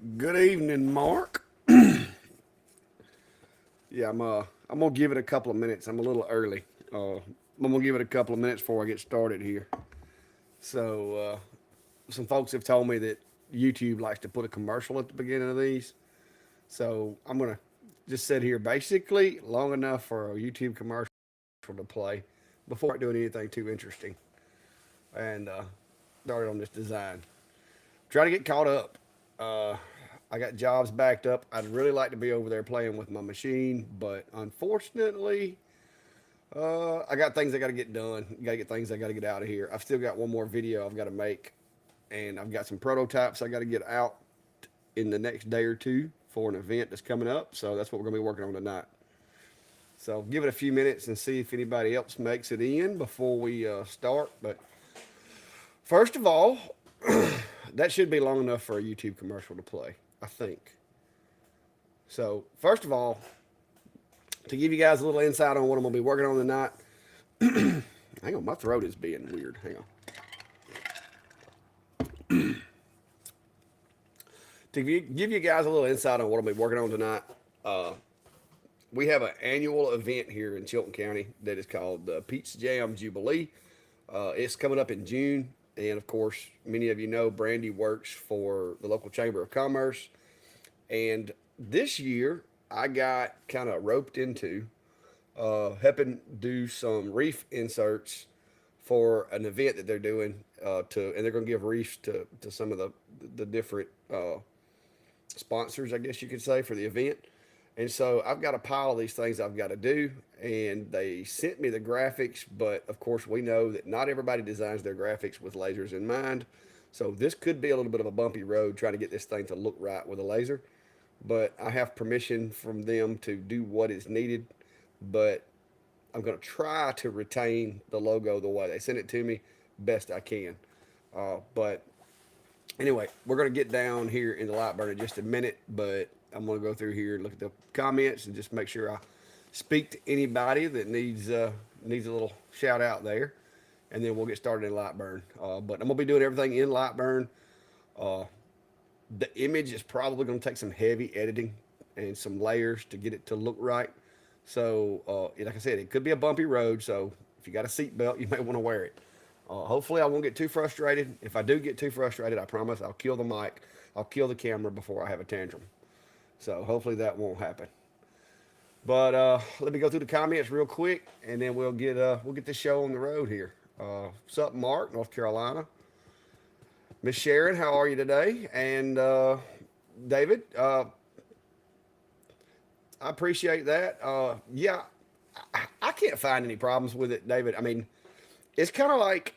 Good evening, Mark. Yeah, I'm gonna give it a couple of minutes. I'm a little early. I'm gonna give it a couple of minutes before I get started here. So, some folks have told me that YouTube likes to put a commercial at the beginning of these. So I'm gonna just sit here basically long enough for a YouTube commercial to play before I doing anything too interesting and started on this design. Try to get caught up. Uh, I got jobs backed up. I'd really like to be over there playing with my machine, but unfortunately, I got things I got to get done. Got to get things I got to get out of here. I've still got one more video I've got to make, and I've got some prototypes I got to get out in the next day or two for an event that's coming up. So that's what we're going to be working on tonight. So give it a few minutes and see if anybody else makes it in before we start. But first of all, that should be long enough for a YouTube commercial to play, I think. So, first of all, to give you guys a little insight on what I'm going to be working on tonight, hang on, my throat is being weird. Hang on. Give you guys a little insight on what I'll be working on tonight, uh, we have an annual event here in Chilton County that is called the Peach Jam Jubilee. It's coming up in June. And of course, many of you know Brandy works for the local Chamber of Commerce. And this year, I got kind of roped into helping do some reef inserts for an event that they're doing and they're going to give reefs to some of the different sponsors, I guess you could say, for the event. And so I've got a pile of these things I've got to do, and they sent me the graphics, but of course we know that not everybody designs their graphics with lasers in mind. So this could be a little bit of a bumpy road trying to get this thing to look right with a laser, but I have permission from them to do what is needed, but I'm going to try to retain the logo the way they sent it to me best I can. But anyway, we're going to get down here in the Lightburn in just a minute, but I'm going to go through here and look at the comments and just make sure I speak to anybody that needs a little shout out there, and then we'll get started in Lightburn. But I'm going to be doing everything in Lightburn. Uh, the image is probably going to take some heavy editing and some layers to get it to look right. So, like I said, it could be a bumpy road. So, if you got a seatbelt, you may want to wear it. Hopefully, I won't get too frustrated. If I do get too frustrated, I promise I'll kill the mic, I'll kill the camera before I have a tantrum. So, hopefully, that won't happen. But let me go through the comments real quick, and then we'll get the show on the road here. What's up, Mark, North Carolina? Miss Sharon, how are you today? And David, I appreciate that. Yeah, I can't find any problems with it, David. I mean, it's kind of like,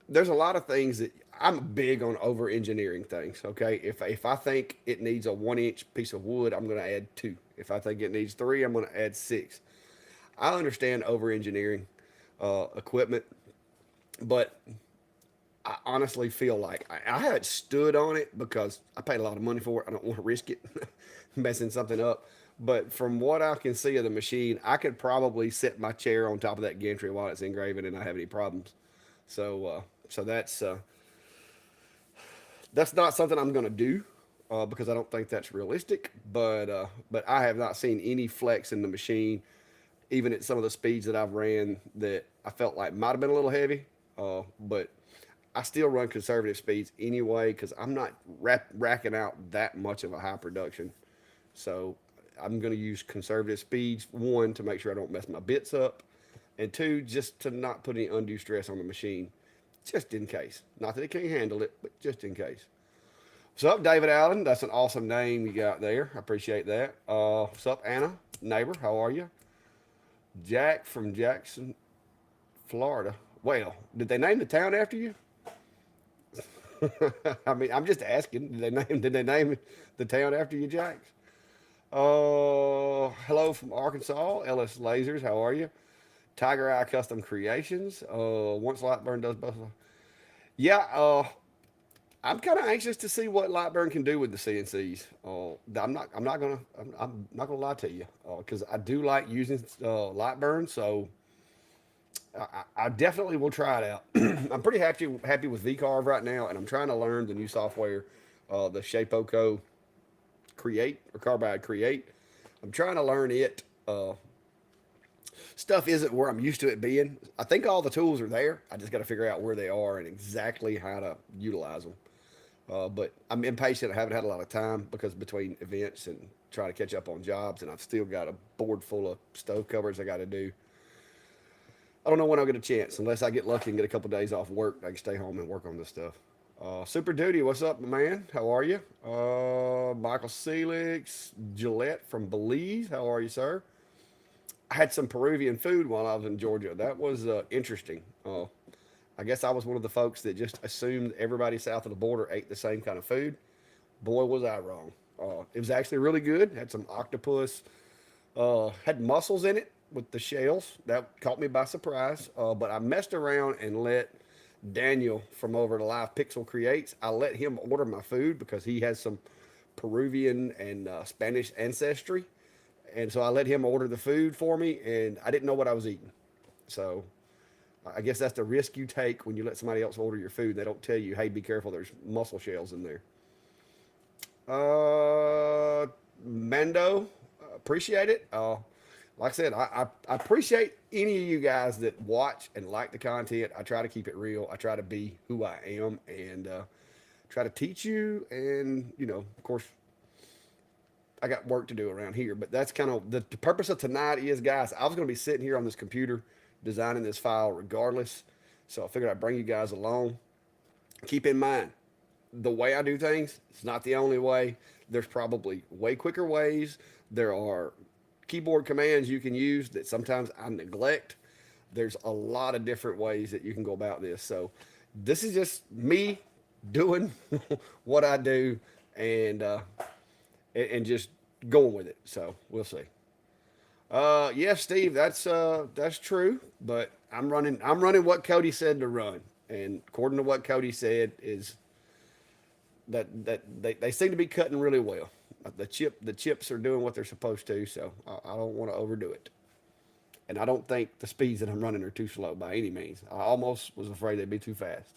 there's a lot of things that I'm big on over engineering things. Okay. If I think it needs a 1 inch piece of wood, I'm going to add two. If I think it needs three, I'm going to add six. I understand over engineering equipment, but I honestly feel like I haven't stood on it because I paid a lot of money for it. I don't want to risk it messing something up. But from what I can see of the machine, I could probably set my chair on top of that gantry while it's engraving and not have any problems. So that's not something I'm going to do because I don't think that's realistic. But I have not seen any flex in the machine, even at some of the speeds that I've ran that I felt like might have been a little heavy. But I still run conservative speeds anyway because I'm not racking out that much of a high production. So I'm going to use conservative speeds, one, to make sure I don't mess my bits up, and two, just to not put any undue stress on the machine, just in case. Not that it can't handle it, but just in case. What's up, David Allen? That's an awesome name you got there. I appreciate that. What's up, Anna? Neighbor, how are you? Jack from Jackson, Florida. Well, did they name the town after you? I mean, I'm just asking. Did they name the town after you, Jack? Hello from Arkansas, Ellis Lasers. How are you? Tiger Eye Custom Creations. Once Lightburn does both. Yeah. I'm kind of anxious to see what Lightburn can do with the CNCs. I'm not gonna lie to you, because I do like using Lightburn. So I definitely will try it out. I'm pretty happy with VCarve right now, and I'm trying to learn the new software the Shapeoko Create or Carbide Create. I'm trying to learn it. Stuff isn't where I'm used to it being. I think all the tools are there. I just got to figure out where they are and exactly how to utilize them. But I'm impatient. I haven't had a lot of time because between events and trying to catch up on jobs, and I've still got a board full of stove covers I got to do. I don't know when I'll get a chance unless I get lucky and get a couple of days off work. I can stay home and work on this stuff. Super Duty, what's up, man? How are you? Michael Celix, Gillette from Belize, how are you, sir? I had some Peruvian food while I was in Georgia. That was interesting. I guess I was one of the folks that just assumed everybody south of the border ate the same kind of food. Boy, was I wrong. It was actually really good. Had some octopus, had mussels in it with the shells. That caught me by surprise. But I messed around and let Daniel from over to Live Pixel Creates, I let him order my food because he has some Peruvian and Spanish ancestry. And so I let him order the food for me, and I didn't know what I was eating. So I guess that's the risk you take when you let somebody else order your food. They don't tell you, hey, be careful, there's mussel shells in there. Mando, appreciate it. Like I said, I appreciate any of you guys that watch and like the content. I try to keep it real. I try to be who I am and try to teach you. And, you know, of course, I got work to do around here. But that's kind of the purpose of tonight is, guys, I was going to be sitting here on this computer designing this file regardless. So I figured I'd bring you guys along. Keep in mind, the way I do things, it's not the only way. There's probably way quicker ways. There are keyboard commands you can use that sometimes I neglect. There's a lot of different ways that you can go about this. So this is just me doing what I do and just going with it. So we'll see. Yeah, Steve, that's true. But I'm running what Cody said to run, and according to what Cody said is that they seem to be cutting really well. The chips are doing what they're supposed to, so I don't want to overdo it. And I don't think the speeds that I'm running are too slow by any means. I almost was afraid they'd be too fast.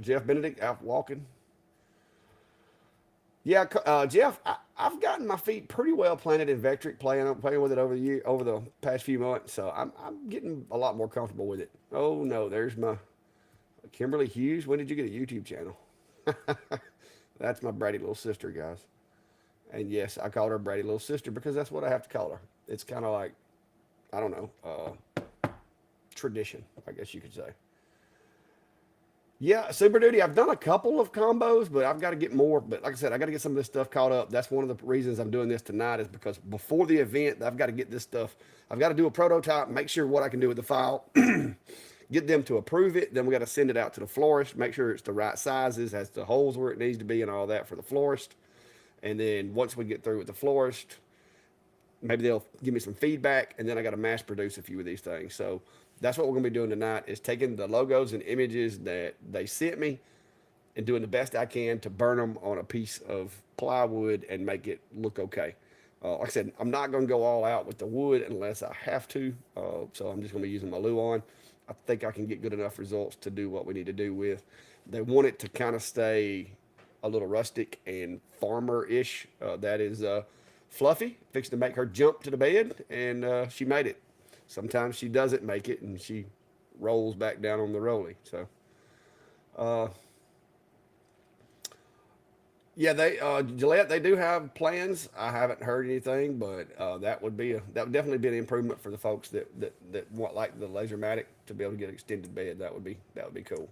Jeff Benedict out walking. Yeah, Jeff, I've gotten my feet pretty well planted in Vectric, playing with it over the past few months. So I'm getting a lot more comfortable with it. Oh no, there's my Kimberly Hughes. When did you get a YouTube channel? That's my bratty little sister, guys. And yes, I call her bratty little sister because that's what I have to call her. It's kind of like, I don't know, tradition, I guess you could say. Yeah, Super Duty, I've done a couple of combos, but I've got to get more. But like I said, I got to get some of this stuff caught up. That's one of the reasons I'm doing this tonight is because before the event, I've got to get this stuff. I've got to do a prototype, make sure what I can do with the file, get them to approve it. Then we got to send it out to the florist, make sure it's the right sizes, has the holes where it needs to be and all that for the florist. And then once we get through with the florist, maybe they'll give me some feedback, and then I got to mass produce a few of these things. So that's what we're going to be doing tonight is taking the logos and images that they sent me and doing the best I can to burn them on a piece of plywood and make it look okay. Like I said, I'm not going to go all out with the wood unless I have to. So I'm just going to be using my Luan. I think I can get good enough results to do what we need to do with. They want it to kind of stay a little rustic and farmer-ish. That is Fluffy, fixing to make her jump to the bed, and she made it. Sometimes she doesn't make it, and she rolls back down on the rolly. So, yeah, Gillette, they do have plans. I haven't heard anything, but that would definitely be an improvement for the folks that want like the Lasermatic to be able to get an extended bed. That would be cool.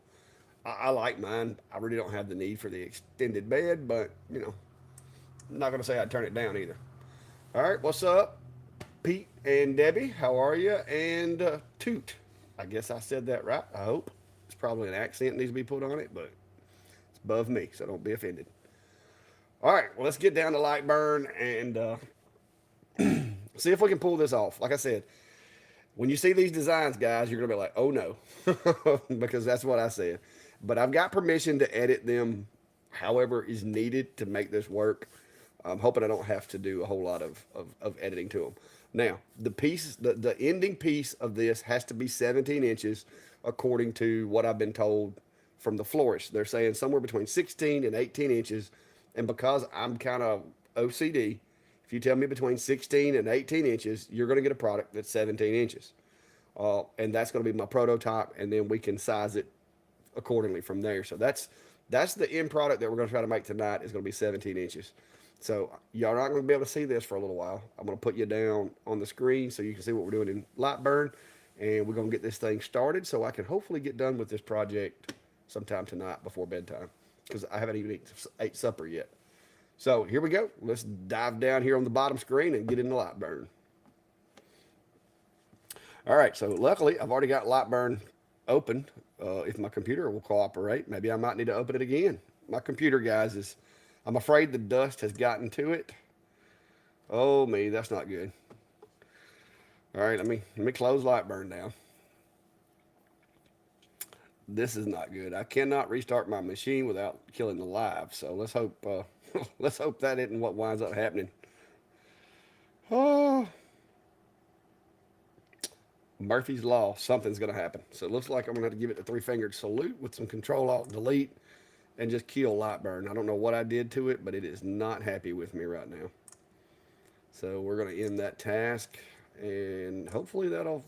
I like mine. I really don't have the need for the extended bed, but you know, I'm not gonna say I'd turn it down either. All right, what's up, Pete and Debbie? How are you? And Toot. I guess I said that right. I hope. It's probably an accent needs to be put on it, but it's above me, so don't be offended. All right, well, let's get down to Lightburn and see if we can pull this off. Like I said, when you see these designs, guys, you're going to be like, oh no, because that's what I said. But I've got permission to edit them however is needed to make this work. I'm hoping I don't have to do a whole lot of editing to them. Now, the ending piece of this has to be 17 inches according to what I've been told from the florist. They're saying somewhere between 16 and 18 inches. And because I'm kind of OCD, if you tell me between 16 and 18 inches, you're going to get a product that's 17 inches. And that's going to be my prototype, and then we can size it accordingly from there. So that's the end product that we're going to try to make tonight is going to be 17 inches. So y'all are not going to be able to see this for a little while. I'm going to put you down on the screen so you can see what we're doing in Lightburn, and we're going to get this thing started so I can hopefully get done with this project sometime tonight before bedtime, because I haven't even ate supper yet. So here we go. Let's dive down here on the bottom screen and get into Lightburn. All right, so luckily I've already got Lightburn open. If my computer will cooperate, maybe I might need to open it again. My computer, guys, I'm afraid the dust has gotten to it. Oh me, that's not good. All right, let me close Lightburn down. This is not good. I cannot restart my machine without killing the live. So let's hope let's hope that isn't what winds up happening. Oh, Murphy's Law, something's going to happen. So it looks like I'm going to have to give it the three-fingered salute with some Control-Alt-Delete and just kill Lightburn. I don't know what I did to it, but it is not happy with me right now. So we're going to end that task, and hopefully that'll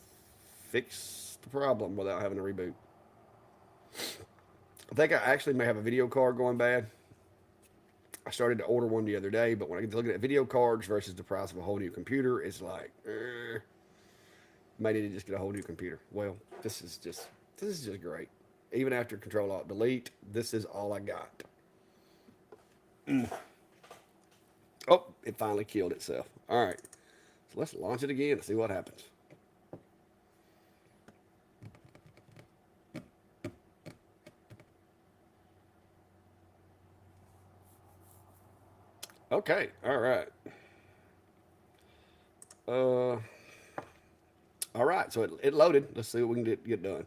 fix the problem without having to reboot. I think I actually may have a video card going bad. I started to order one the other day, but when I get to looking at video cards versus the price of a whole new computer, it's like, may need to just get a whole new computer. Well, this is just great. Even after Control-Alt-Delete, this is all I got. Oh, it finally killed itself. All right, so let's launch it again and see what happens. Okay, all right. All right, so it loaded. Let's see what we can get done.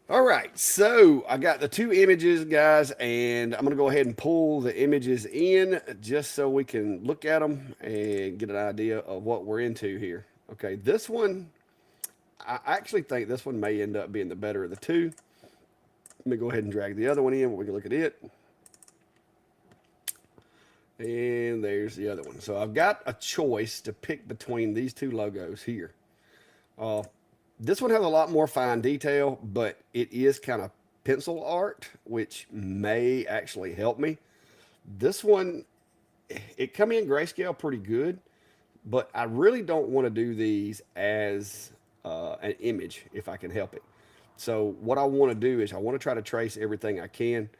All right, so I got the two images, guys, and I'm going to go ahead and pull the images in just so we can look at them and get an idea of what we're into here. Okay, this one, I actually think this one may end up being the better of the two. Let me go ahead and drag the other one in. We can look at it. And there's the other one. So I've got a choice to pick between these two logos here. This one has a lot more fine detail, but it is kind of pencil art, which may actually help me. This one, it come in grayscale pretty good, but I really don't want to do these as an image if I can help it. So what I want to do is I want to try to trace everything I can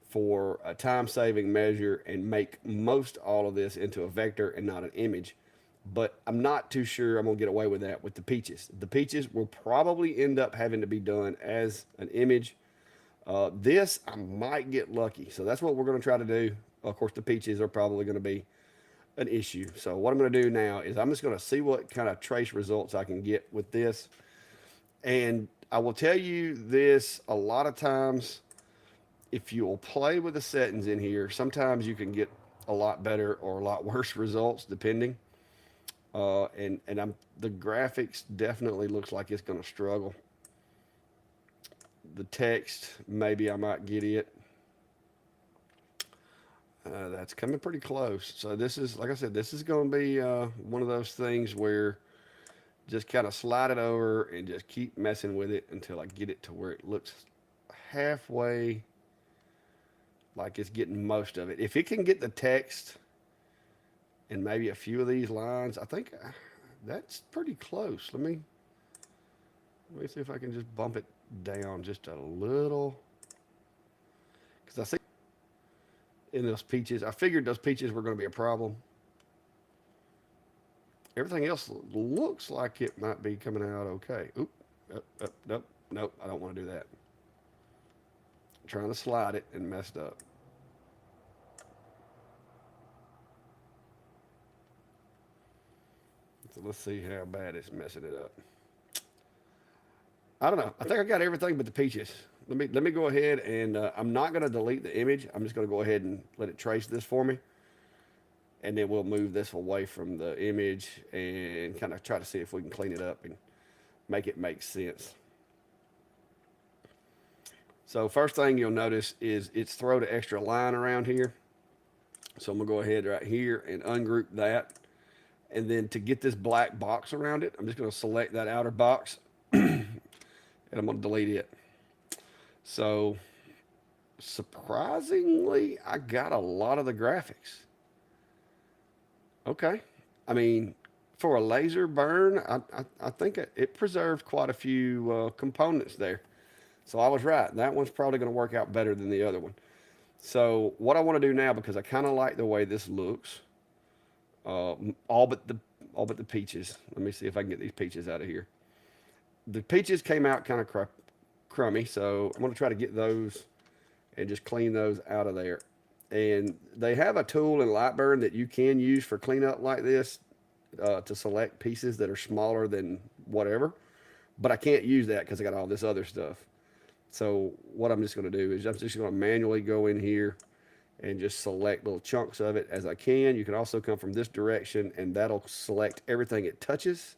for a time-saving measure and make most all of this into a vector and not an image. But I'm not too sure I'm going to get away with that with the peaches. The peaches will probably end up having to be done as an image. This, I might get lucky. So that's what we're going to try to do. Of course, the peaches are probably going to be an issue. So what I'm going to do now is I'm just going to see what kind of trace results I can get with this. And I will tell you this, a lot of times, if you'll play with the settings in here, sometimes you can get a lot better or a lot worse results depending. And the graphics definitely looks like it's going to struggle. The text, maybe I might get it. That's coming pretty close. So this is, like I said, this is going to be one of those things where just kind of slide it over and just keep messing with it until I get it to where it looks halfway like it's getting most of it. If it can get the text and maybe a few of these lines, I think that's pretty close. Let me see if I can just bump it down just a little. Because I see in those peaches, I figured those peaches were going to be a problem. Everything else looks like it might be coming out okay. Oop, nope, I don't want to do that. I'm trying to slide it and messed up. So let's see how bad it's messing it up. I don't know. I think I got everything but the peaches. Let me go ahead and I'm not going to delete the image. I'm just going to go ahead and let it trace this for me. And then we'll move this away from the image and kind of try to see if we can clean it up and make it make sense. So first thing you'll notice is it's throwed an extra line around here. So I'm gonna go ahead right here and ungroup that. And then to get this black box around it, I'm just gonna select that outer box and I'm gonna delete it. So surprisingly, I got a lot of the graphics. Okay. I mean, for a laser burn, I think it preserved quite a few components there. So I was right. That one's probably going to work out better than the other one. So what I want to do now, because I kind of like the way this looks, uh, all but the all but the peaches. Let me see if I can get these peaches out of here. The peaches came out kind of crummy, so I'm going to try to get those and just clean those out of there. And they have a tool in Lightburn that you can use for cleanup like this to select pieces that are smaller than whatever. But I can't use that because I got all this other stuff. So what I'm just going to do is I'm just going to manually go in here and just select little chunks of it as I can. You can also come from this direction and that'll select everything it touches.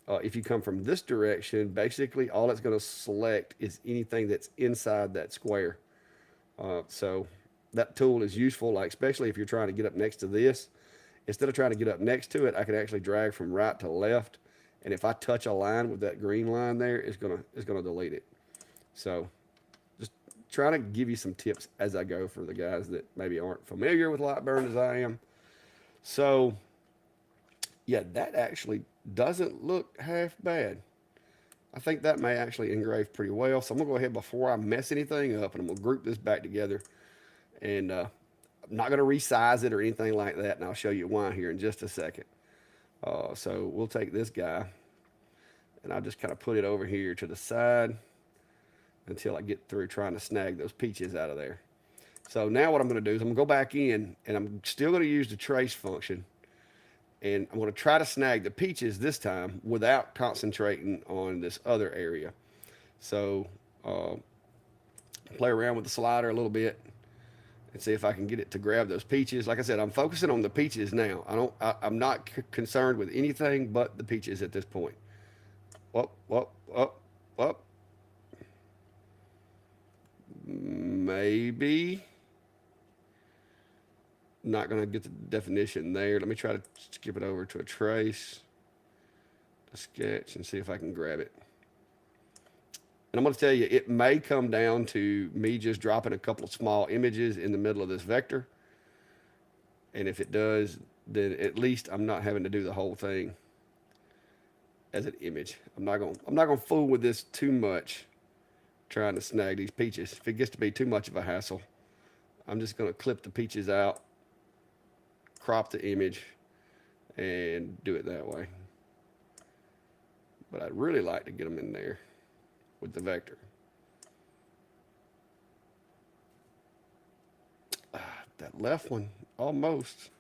If you come from this direction, basically all it's going to select is anything that's inside that square. So that tool is useful, like especially if you're trying to get up next to this. Instead of trying to get up next to it, I can actually drag from right to left. And if I touch a line with that green line there, it's gonna delete it. So just trying to give you some tips as I go for the guys that maybe aren't familiar with Lightburn as I am. So yeah, that actually doesn't look half bad. I think that may actually engrave pretty well. So I'm gonna go ahead before I mess anything up and I'm gonna group this back together. And I'm not gonna resize it or anything like that. And I'll show you why here in just a second. So we'll take this guy and I'll just kind of put it over here to the side until I get through trying to snag those peaches out of there. So now what I'm going to do is I'm going to go back in and I'm still going to use the trace function. And I'm going to try to snag the peaches this time without concentrating on this other area. So play around with the slider a little bit and see if I can get it to grab those peaches. Like I said, I'm focusing on the peaches now. I'm not concerned with anything but the peaches at this point. Up. Maybe. Not going to get the definition there. Let me try to skip it over to a trace, a sketch, and see if I can grab it. And I'm going to tell you, it may come down to me just dropping a couple of small images in the middle of this vector. And if it does, then at least I'm not having to do the whole thing as an image. I'm not going to fool with this too much trying to snag these peaches. If it gets to be too much of a hassle, I'm just going to clip the peaches out, crop the image, and do it that way. But I'd really like to get them in there with the vector. That left one, almost.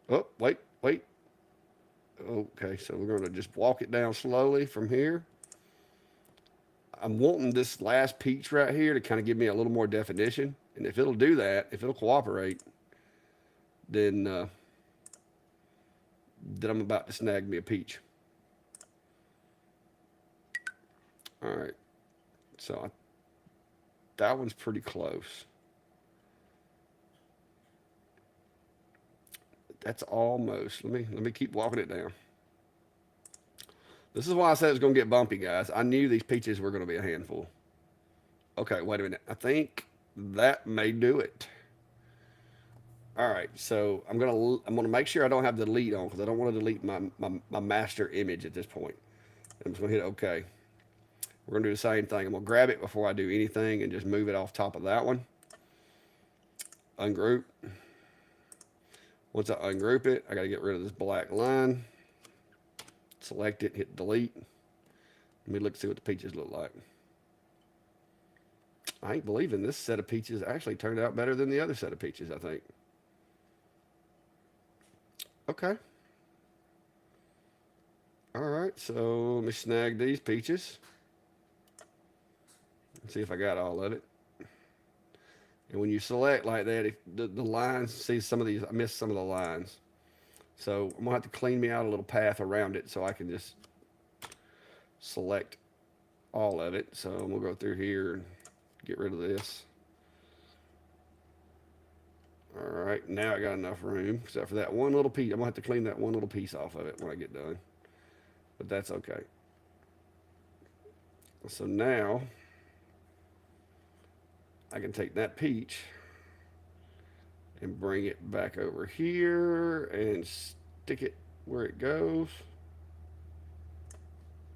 Oh, wait. Okay, so we're going to just walk it down slowly from here. I'm wanting this last peach right here to kind of give me a little more definition. And if it'll do that, if it'll cooperate, then I'm about to snag me a peach. All right, so that one's pretty close. That's almost. Let me keep walking it down. This is why I said it's going to get bumpy, guys. I knew these peaches were going to be a handful. Okay, wait a minute. I think that may do it. All right, so I'm gonna make sure I don't have the delete on because I don't want to delete my master image at this point. I'm just gonna hit OK. We're gonna do the same thing. I'm gonna grab it before I do anything and just move it off top of that one. Ungroup. Once I ungroup it, I gotta get rid of this black line. Select it, hit delete. Let me look see what the peaches look like. I ain't believing this set of peaches actually turned out better than the other set of peaches, I think. Okay. All right, so let me snag these peaches. Let's see if I got all of it. And when you select like that, if the lines, see some of these, I missed some of the lines. So I'm gonna have to clean me out a little path around it so I can just select all of it. So I'm gonna go through here and get rid of this. All right, now I got enough room, except for that one little piece. I'm gonna have to clean that one little piece off of it when I get done, but that's okay. So now I can take that peach and bring it back over here and stick it where it goes.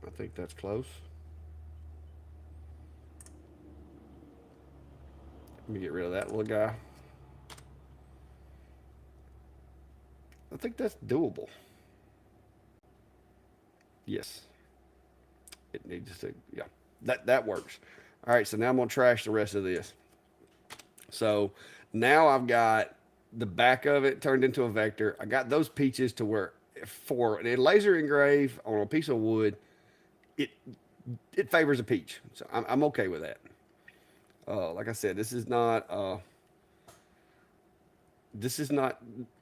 I think that's close. Let me get rid of that little guy. I think that's doable. Yes. It needs to, yeah. That works. All right, so now I'm gonna trash the rest of this. So now I've got the back of it turned into a vector. I got those peaches to where for a laser engrave on a piece of wood, it it favors a peach. So I'm okay with that. Like I said, this is not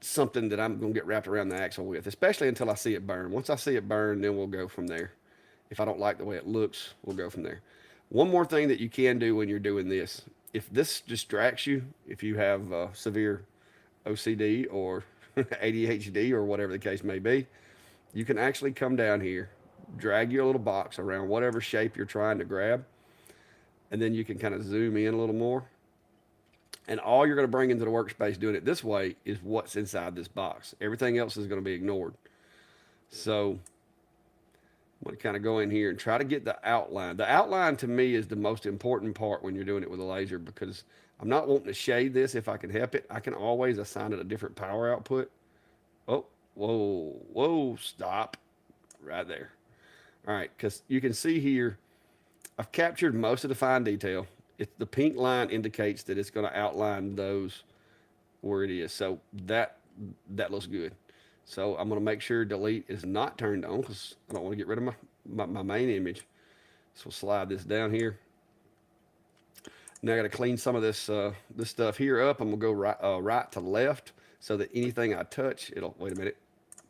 something that I'm gonna get wrapped around the axle with, especially until I see it burn. Once I see it burn, then we'll go from there. If I don't like the way it looks, we'll go from there. One more thing that you can do when you're doing this, if this distracts you, if you have severe OCD or ADHD or whatever the case may be, you can actually come down here, drag your little box around whatever shape you're trying to grab, and then you can kind of zoom in a little more. And all you're going to bring into the workspace doing it this way is what's inside this box. Everything else is going to be ignored. So I'm going to kind of go in here and try to get the outline. The outline to me is the most important part when you're doing it with a laser, because I'm not wanting to shade this if I can help it. I can always assign it a different power output. Oh, whoa, stop right there. All right, because you can see here, I've captured most of the fine detail. The pink line indicates that it's going to outline those where it is. So that looks good. So I'm going to make sure delete is not turned on because I don't want to get rid of my main image. So we'll slide this down here. Now I got to clean some of this stuff here up. I'm going to go right to left so that anything I touch, wait a minute.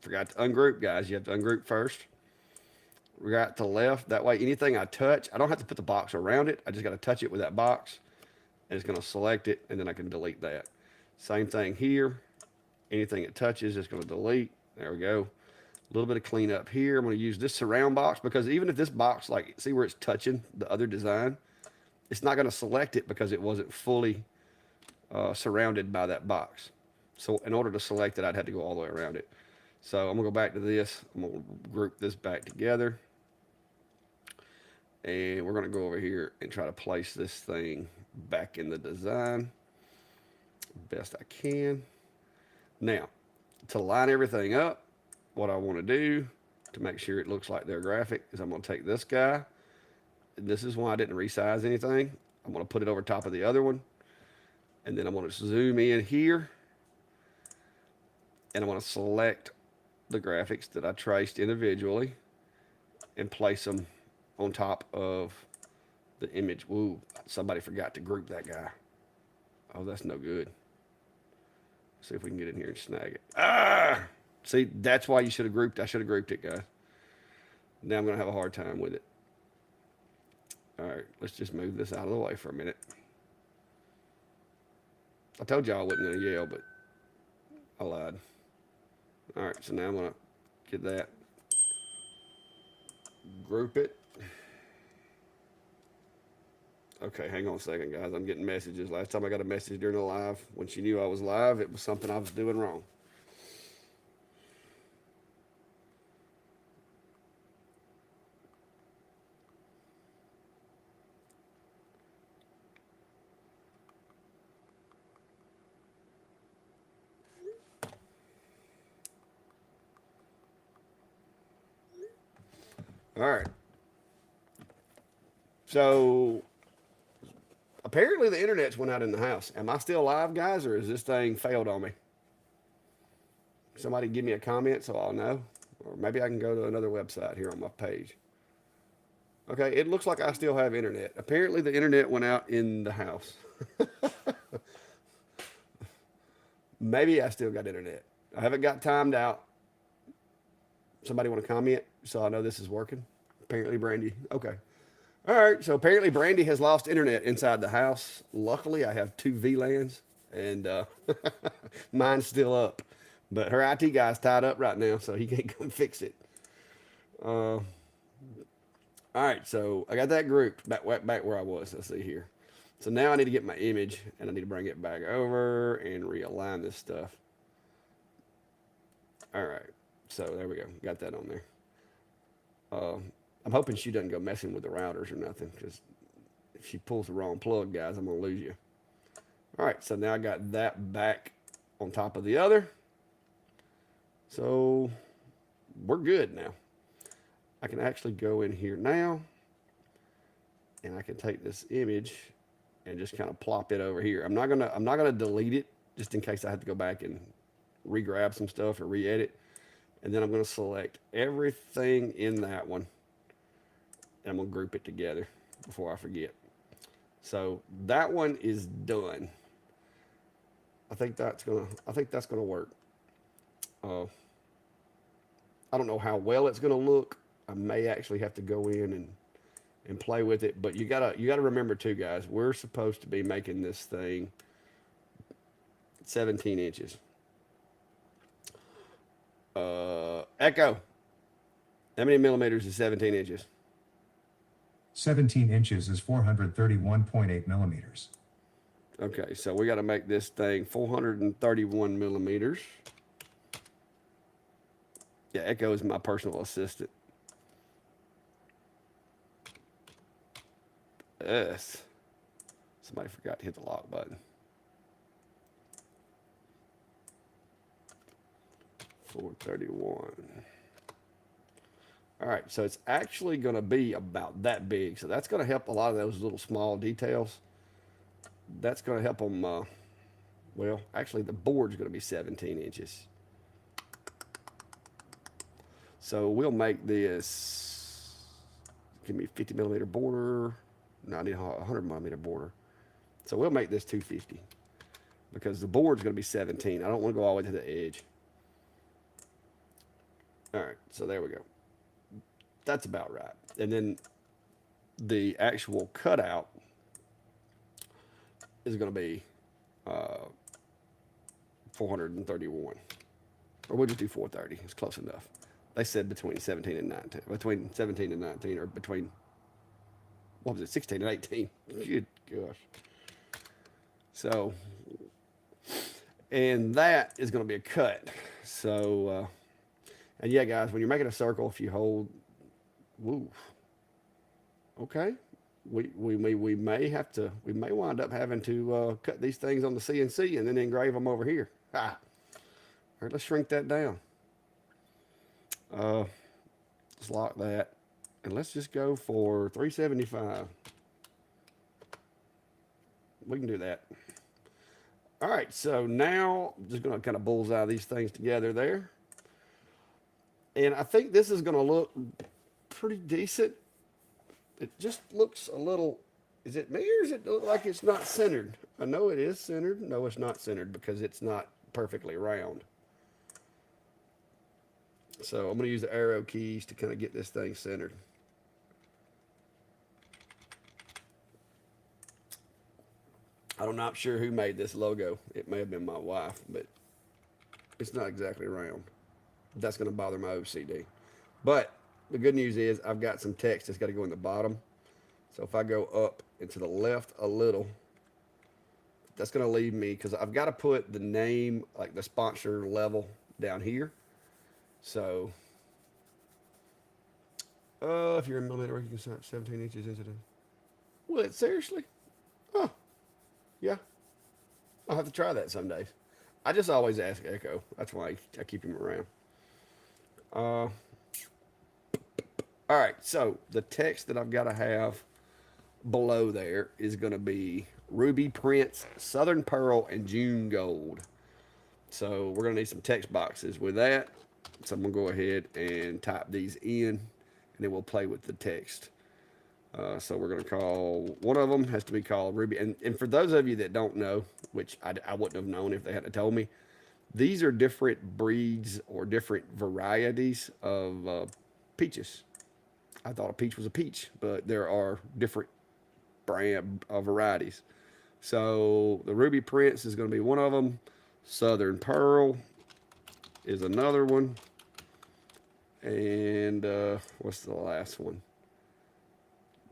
Forgot to ungroup, guys. You have to ungroup first. Right to left. That way, anything I touch, I don't have to put the box around it. I just got to touch it with that box, and it's going to select it, and then I can delete that. Same thing here. Anything it touches, it's going to delete. There we go. A little bit of cleanup here. I'm going to use this surround box because even if this box, like, see where it's touching the other design, it's not going to select it because it wasn't fully surrounded by that box. So in order to select it, I'd have to go all the way around it. So I'm going to go back to this. I'm going to group this back together. And we're going to go over here and try to place this thing back in the design best I can. Now, to line everything up, what I want to do to make sure it looks like their graphic is I'm going to take this guy. This is why I didn't resize anything. I'm going to put it over top of the other one. And then I'm going to zoom in here. And I'm going to select the graphics that I traced individually and place them on top of the image. Woo, somebody forgot to group that guy. Oh, that's no good. See if we can get in here and snag it. Ah! See, that's why you should have grouped. I should have grouped it, guys. Now I'm going to have a hard time with it. All right, let's just move this out of the way for a minute. I told y'all I wasn't going to yell, but I lied. All right, so now I'm going to get that. Group it. Okay, hang on a second, guys. I'm getting messages. Last time I got a message during the live, when she knew I was live, it was something I was doing wrong. All right. So apparently the internet's went out in the house. Am I still live, guys, or is this thing failed on me? Somebody give me a comment so I'll know. Or maybe I can go to another website here on my page. Okay, it looks like I still have internet. Apparently the internet went out in the house. Maybe I still got internet. I haven't got timed out. Somebody want to comment so I know this is working? Apparently, Brandy. Okay. All right, so apparently Brandy has lost internet inside the house. Luckily, I have two VLANs, and mine's still up. But her IT guy's tied up right now, so he can't come fix it. Uh, all right, so I got that grouped back where I was. Let's see here. So now I need to get my image, and I need to bring it back over and realign this stuff. All right, so there we go. Got that on there. Uh, I'm hoping she doesn't go messing with the routers or nothing, because if she pulls the wrong plug, guys, I'm going to lose you. All right, so now I got that back on top of the other. So we're good now. I can actually go in here now, and I can take this image and just kind of plop it over here. I'm not gonna delete it just in case I have to go back and re-grab some stuff or re-edit. And then I'm gonna select everything in that one, and I'm gonna group it together before I forget. So that one is done. I think that's gonna work. I don't know how well it's gonna look. I may actually have to go in and play with it, but you gotta remember too, guys. We're supposed to be making this thing 17 inches. Echo. How many millimeters is 17 inches? 17 inches is 431.8 millimeters. Okay, so we got to make this thing 431 millimeters. Yeah, Echo is my personal assistant. Yes. Somebody forgot to hit the lock button. 431. All right, so it's actually going to be about that big. So that's going to help a lot of those little small details. That's going to help them. Well, actually, the board's going to be 17 inches. So we'll make this. Give me 50 millimeter border. No, I need a 100 millimeter border. So we'll make this 250 because the board's going to be 17. I don't want to go all the way to the edge. All right, so there we go. That's about right. And then the actual cutout is going to be 431. Or we'll just do 430. It's close enough. They said between 17 and 19. Between 17 and 19, or between, what was it, 16 and 18. Good gosh. So, and that is going to be a cut. So, and yeah, guys, when you're making a circle, if you hold, woo, okay, we may wind up having to cut these things on the CNC and then engrave them over here. All right, let's shrink that down. Let's lock that, and let's just go for 375. We can do that. All right, so now I'm just going to kind of bullseye these things together there. And I think this is going to look pretty decent. It just looks a little, is it me or does it look like it's not centered? I know it is centered. No, it's not centered because it's not perfectly round. So I'm going to use the arrow keys to kind of get this thing centered. I'm not sure who made this logo. It may have been my wife, but it's not exactly round. That's going to bother my OCD. But the good news is I've got some text that's got to go in the bottom. So if I go up and to the left a little, that's going to leave me, because I've got to put the name, like the sponsor level down here. So, if you're in millimeter, you can snap 17 inches into the. What, seriously? Oh, yeah. I'll have to try that some days. I just always ask Echo. That's why I keep him around. All right, so the text that I've got to have below there is going to be Ruby Prince, Southern Pearl, and June Gold. So we're going to need some text boxes with that. So I'm going to go ahead and type these in, and then we'll play with the text. So we're going to call, one of them has to be called Ruby. And for those of you that don't know, which I wouldn't have known if they hadn't told me, these are different breeds or different varieties of peaches. I thought a peach was a peach, but there are different brand varieties. So the Ruby Prince is going to be one of them. Southern Pearl is another one. And what's the last one?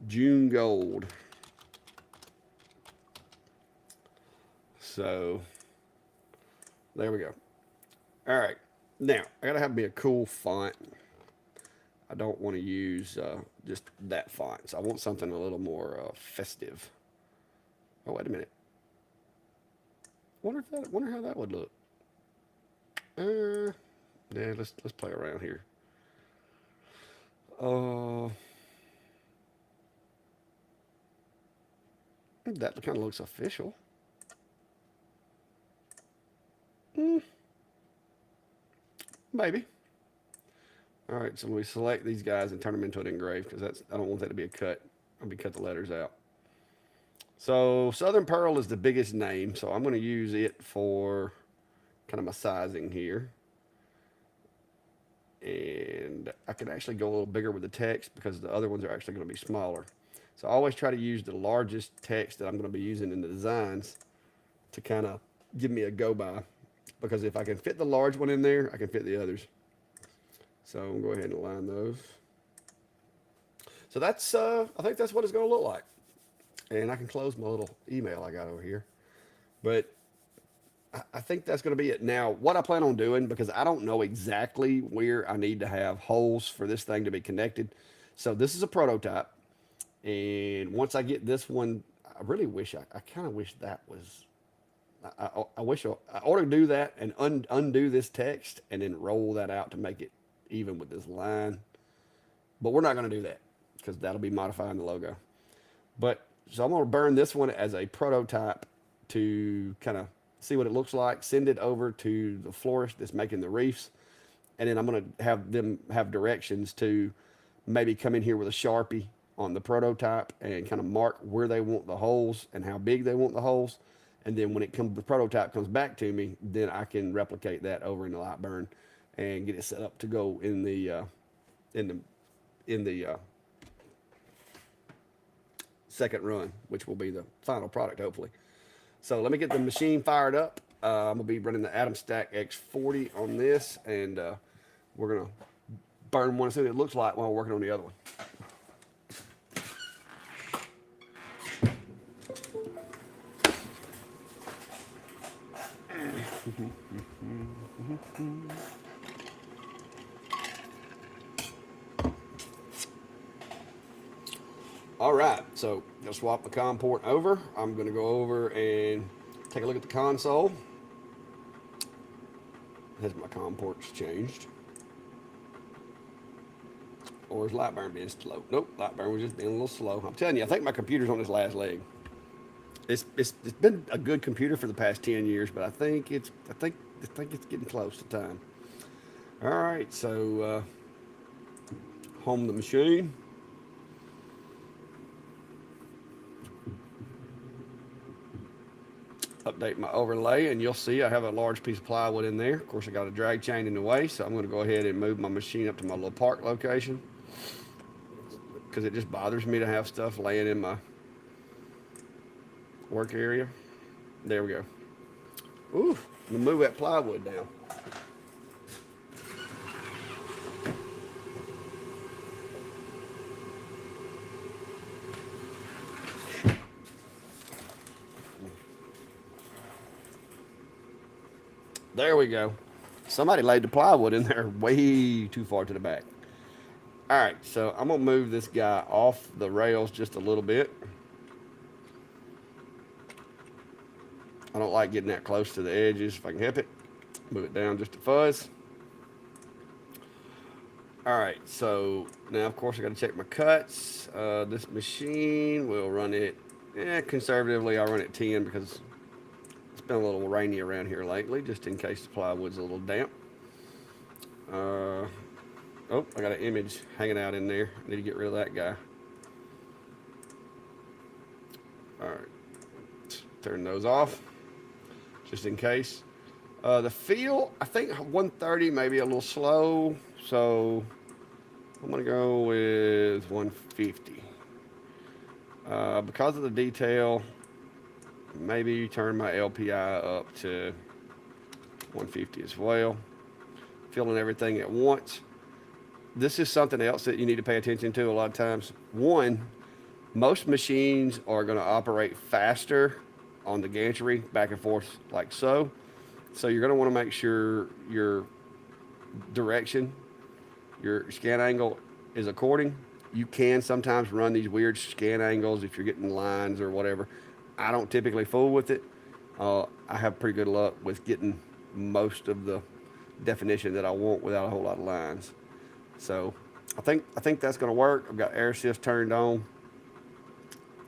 June Gold. So there we go. All right. Now, I got to have me a cool font. I don't want to use just that font. So I want something a little more festive. Oh, wait a minute. Wonder how that would look. Yeah, let's play around here. That kind of looks official. Maybe. All right, so we select these guys and turn them into an engrave because I don't want that to be a cut. I'll be cut the letters out. So Southern Pearl is the biggest name, so I'm going to use it for kind of my sizing here. And I can actually go a little bigger with the text because the other ones are actually going to be smaller. So I always try to use the largest text that I'm going to be using in the designs to kind of give me a go by. Because if I can fit the large one in there, I can fit the others. So I'm going to go ahead and align those. So that's, I think that's what it's going to look like. And I can close my little email I got over here. But I think that's going to be it. Now, what I plan on doing, because I don't know exactly where I need to have holes for this thing to be connected. So this is a prototype. And once I get this one, I really wish, I kind of wish that was, I wish I ought to do that and undo this text and then roll that out to make it even with this line. But we're not going to do that because that'll be modifying the logo. But so I'm going to burn this one as a prototype to kind of see what it looks like, send it over to the florist that's making the wreaths. And then I'm going to have them have directions to maybe come in here with a Sharpie on the prototype and kind of mark where they want the holes and how big they want the holes. And then when the prototype comes back to me, then I can replicate that over in the Lightburn and get it set up to go in the second run, which will be the final product, hopefully. So let me get the machine fired up. I'm gonna be running the Atom Stack X40 on this, and we're gonna burn one and see what it looks like while we're working on the other one. All right, so gonna swap the COM port over. I'm gonna go over and take a look at the console. Has my COM ports changed? Or is Lightburn being slow? Nope, Lightburn was just being a little slow. I'm telling you, I think my computer's on its last leg. It's been a good computer for the past 10 years, but I think it's getting close to time. All right, so home the machine. Update my overlay, and you'll see I have a large piece of plywood in there. Of course, I got a drag chain in the way, so I'm going to go ahead and move my machine up to my little park location because it just bothers me to have stuff laying in my work area. There we go. Ooh, I'm going to move that plywood down. There we go. Somebody laid the plywood in there way too far to the back. All right, so I'm going to move this guy off the rails just a little bit. I don't like getting that close to the edges. If I can help it, move it down just a fuzz. All right, so now, of course, I got to check my cuts. This machine will run it, conservatively, I'll run it 10 because it's been a little rainy around here lately, just in case the plywood's a little damp. Oh, I got an image hanging out in there. I need to get rid of that guy. All right, turn those off, just in case. The feel, I think 130 may be a little slow, so I'm going to go with 150. Because of the detail, maybe turn my LPI up to 150 as well. Filling everything at once. This is something else that you need to pay attention to a lot of times. One, most machines are going to operate faster on the gantry back and forth like so. So you're going to want to make sure your direction, your scan angle is according. You can sometimes run these weird scan angles if you're getting lines or whatever. I don't typically fool with it. I have pretty good luck with getting most of the definition that I want without a whole lot of lines. So I think that's going to work. I've got air assist turned on.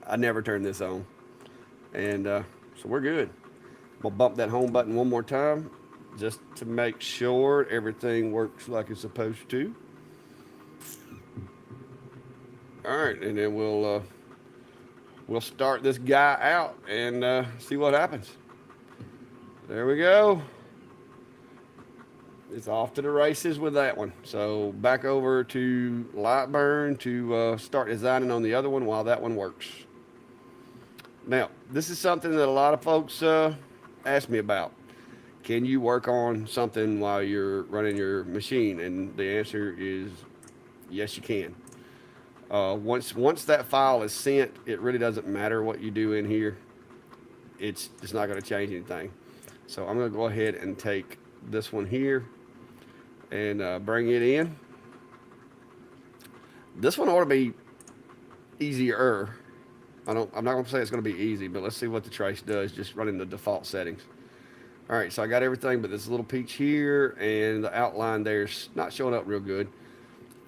I never turn this on. And so we're good. I'm going to bump that home button one more time just to make sure everything works like it's supposed to. All right, and then we'll start this guy out and see what happens. There we go. It's off to the races with that one. So back over to Lightburn to start designing on the other one while that one works. Now, this is something that a lot of folks ask me about. Can you work on something while you're running your machine? And the answer is yes, you can. Once that file is sent, it really doesn't matter what you do in here. It's not going to change anything. So I'm going to go ahead and take this one here and bring it in. This one ought to be easier. I'm not going to say it's going to be easy, but let's see what the trace does just running the default settings. All right, so I got everything but this little peach here, and the outline there's not showing up real good.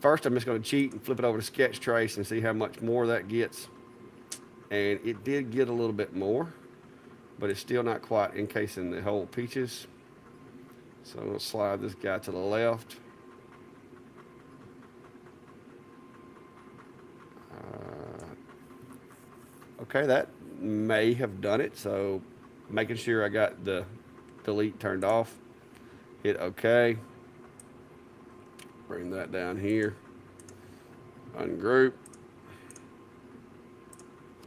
First, I'm just going to cheat and flip it over to sketch trace and see how much more that gets. And it did get a little bit more, but it's still not quite encasing the whole peaches. So I'm going to slide this guy to the left. Okay, that may have done it. So making sure I got the delete turned off. Hit OK. Bring that down here. Ungroup.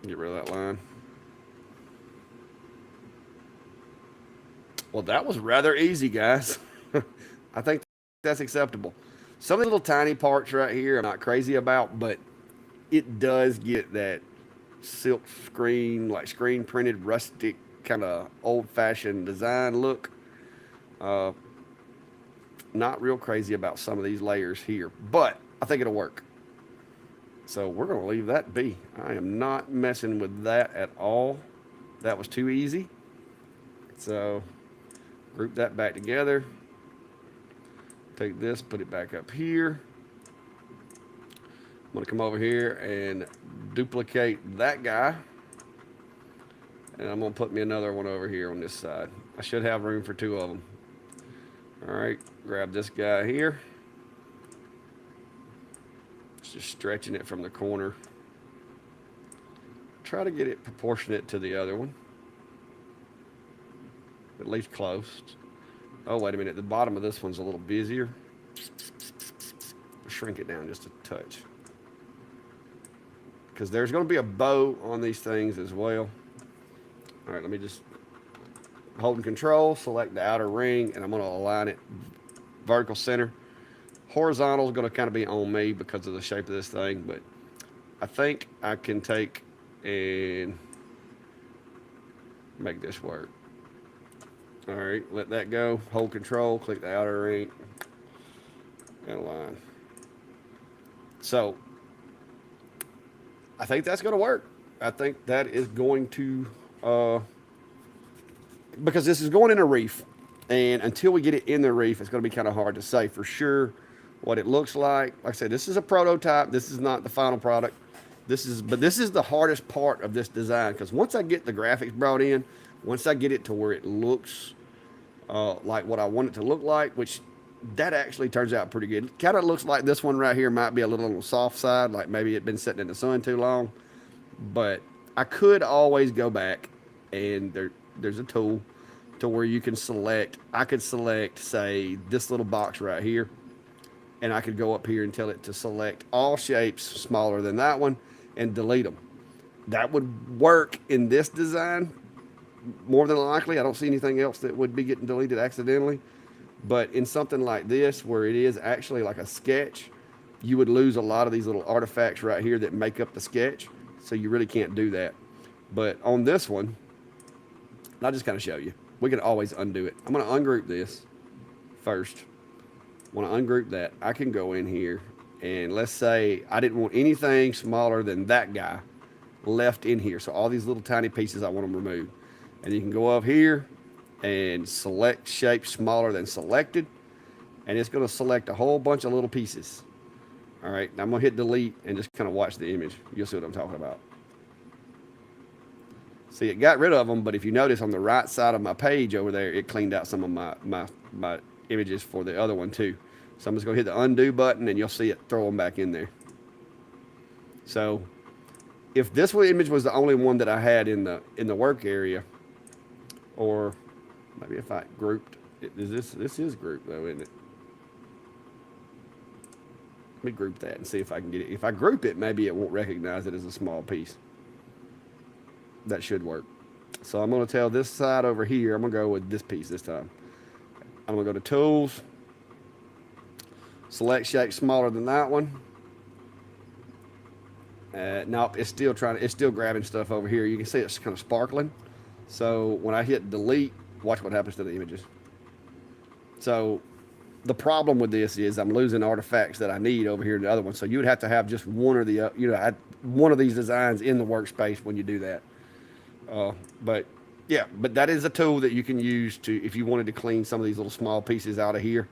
Get rid of that line. Well, that was rather easy, guys. I think that's acceptable. Some of the little tiny parts right here I'm not crazy about, but it does get that silk screen, like screen printed, rustic, kind of old-fashioned design look. Not real crazy about some of these layers here, but I think it'll work. So we're going to leave that be. I am not messing with that at all. That was too easy. So group that back together. Take this, put it back up here. I'm going to come over here and duplicate that guy. And I'm going to put me another one over here on this side. I should have room for two of them. All right, grab this guy here. Just stretching it from the corner. Try to get it proportionate to the other one. At least close. Oh, wait a minute. The bottom of this one's a little busier. Shrink it down just a touch. Because there's going to be a bow on these things as well. All right, let me just holding control, select the outer ring, and I'm going to align it vertical center. Horizontal is going to kind of be on me because of the shape of this thing, but I think I can take and make this work. All right, let that go. Hold control, click the outer ring, and align. So I think that's going to work. I think that is going to, because this is going in a reef, and until we get it in the reef, it's going to be kind of hard to say for sure what it looks like. Like I said, this is a prototype. This is not the final product. But this is the hardest part of this design, because once I get the graphics brought in, once I get it to where it looks like what I want it to look like, which that actually turns out pretty good. It kind of looks like this one right here might be a little on the soft side, like maybe it'd been sitting in the sun too long. But I could always go back, and there's a tool to where you can select. I could select, say, this little box right here, and I could go up here and tell it to select all shapes smaller than that one and delete them. That would work in this design more than likely. I don't see anything else that would be getting deleted accidentally. But in something like this, where it is actually like a sketch, you would lose a lot of these little artifacts right here that make up the sketch. So you really can't do that. But on this one, I'll just kind of show you. We can always undo it. I'm going to ungroup this first. When I ungroup that, I can go in here and let's say I didn't want anything smaller than that guy left in here. So all these little tiny pieces, I want them removed. And you can go up here and select shape smaller than selected. And it's going to select a whole bunch of little pieces. All right, now I'm going to hit delete and just kind of watch the image. You'll see what I'm talking about. See, it got rid of them, but if you notice on the right side of my page over there, it cleaned out some of my images for the other one too. So I'm just going to hit the undo button and you'll see it throw them back in there. So if this image was the only one that I had in the work area, or maybe if I grouped it, this is grouped though, isn't it? Let me group that and see if I can get it. If I group it, maybe it won't recognize it as a small piece. That should work. So I'm going to tell this side over here, I'm going to go with this piece this time. I'm going to go to Tools, select shape smaller than that one. Nope, it's still grabbing stuff over here. You can see it's kind of sparkling. So when I hit delete, watch what happens to the images. So the problem with this is I'm losing artifacts that I need over here in the other one. So you would have to have just one or the one of these designs in the workspace when you do that. But yeah, but that is a tool that you can use to if you wanted to clean some of these little small pieces out of here,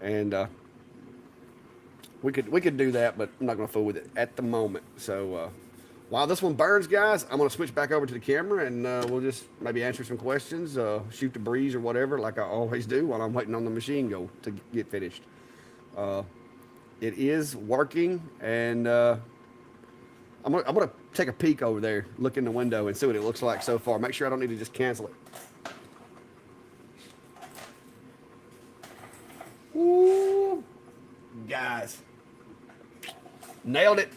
and we could do that, but I'm not going to fool with it at the moment. So while this one burns, guys, I'm going to switch back over to the camera and we'll just maybe answer some questions, shoot the breeze or whatever, like I always do while I'm waiting on the machine to get finished. It is working, and I'm gonna take a peek over there, look in the window, and see what it looks like so far. Make sure I don't need to just cancel it. Woo, guys, nailed it.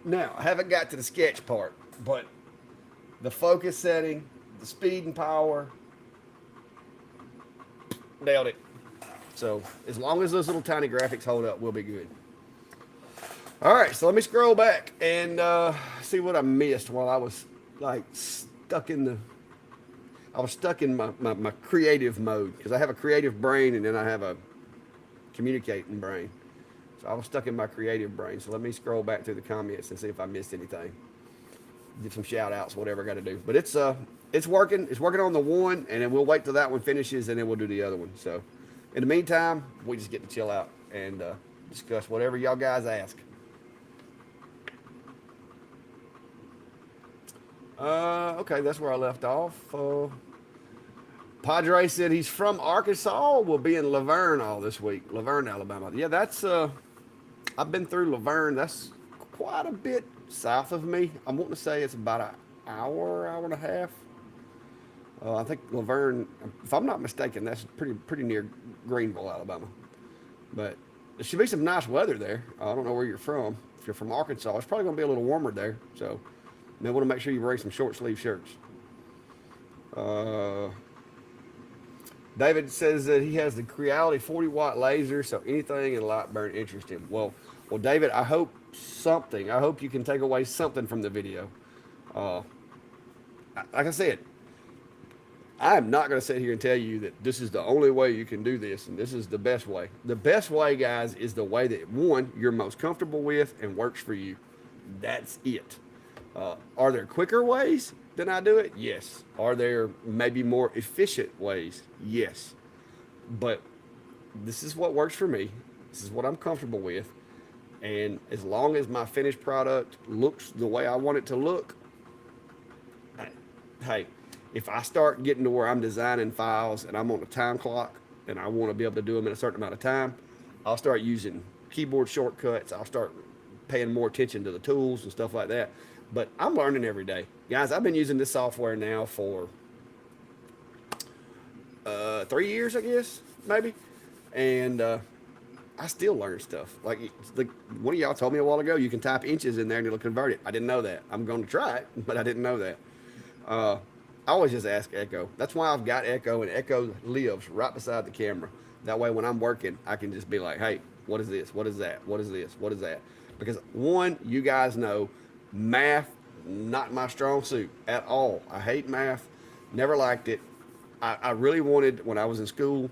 Now, I haven't got to the sketch part, but the focus setting, the speed and power, nailed it. So as long as those little tiny graphics hold up, we'll be good. All right, so let me scroll back and see what I missed while I was like stuck in my creative mode, because I have a creative brain and then I have a communicating brain. So I was stuck in my creative brain. So let me scroll back through the comments and see if I missed anything. Give some shout outs, whatever I got to do. But it's working. It's working on the one, and then we'll wait till that one finishes and then we'll do the other one. So in the meantime, we just get to chill out and discuss whatever y'all guys ask. Okay, that's where I left off. Padre said he's from Arkansas. We'll be in Laverne all this week. Laverne, Alabama. Yeah, that's, I've been through Laverne. That's quite a bit south of me. I'm wanting to say it's about an hour and a half. I think Laverne, if I'm not mistaken, that's pretty near Greenville, Alabama. But there should be some nice weather there. I don't know where you're from. If you're from Arkansas, it's probably going to be a little warmer there. So you may want to make sure you wear some short sleeve shirts. David says that he has the Creality 40-watt laser, so anything in Lightburn interests him. Well, David, I hope you can take away something from the video. Like I said, I'm not going to sit here and tell you that this is the only way you can do this and this is the best way. The best way, guys, is the way that, one, you're most comfortable with and works for you. That's it. Are there quicker ways than I do it? Yes. Are there maybe more efficient ways? Yes. But this is what works for me. This is what I'm comfortable with. And as long as my finished product looks the way I want it to look, hey, if I start getting to where I'm designing files and I'm on a time clock and I want to be able to do them in a certain amount of time, I'll start using keyboard shortcuts. I'll start paying more attention to the tools and stuff like that. But I'm learning every day. Guys, I've been using this software now for 3 years, I guess, maybe. And I still learn stuff. Like one of y'all told me a while ago, you can type inches in there and it'll convert it. I didn't know that. I'm going to try it, but I didn't know that. Uh, I always just ask Echo. That's why I've got Echo, and Echo lives right beside the camera. That way, when I'm working, I can just be like, "Hey, what is this? What is that? What is this? What is that?" Because one, you guys know, math not my strong suit at all. I hate math. Never liked it. I really wanted when I was in school.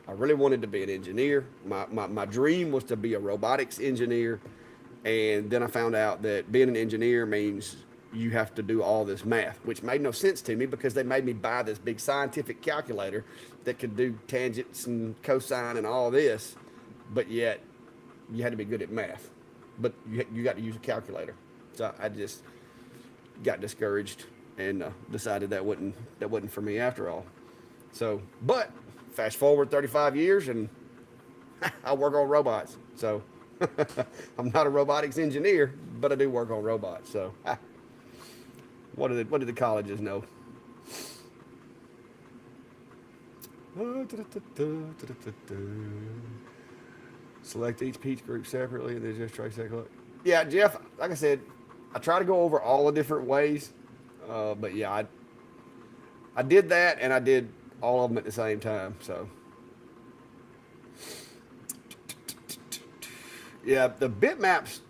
I really wanted to be an engineer. My dream was to be a robotics engineer. And then I found out that being an engineer means you have to do all this math, which made no sense to me because they made me buy this big scientific calculator that could do tangents and cosine and all this, but yet you had to be good at math. But you got to use a calculator. So I just got discouraged and decided that wasn't for me after all. So, but fast forward 35 years and I work on robots. So I'm not a robotics engineer, but I do work on robots. So what did the colleges know? Select each peach group separately and then just trace that. Yeah, Jeff, like I said, I try to go over all the different ways. But yeah, I did that and I did all of them at the same time. So yeah, the bitmaps,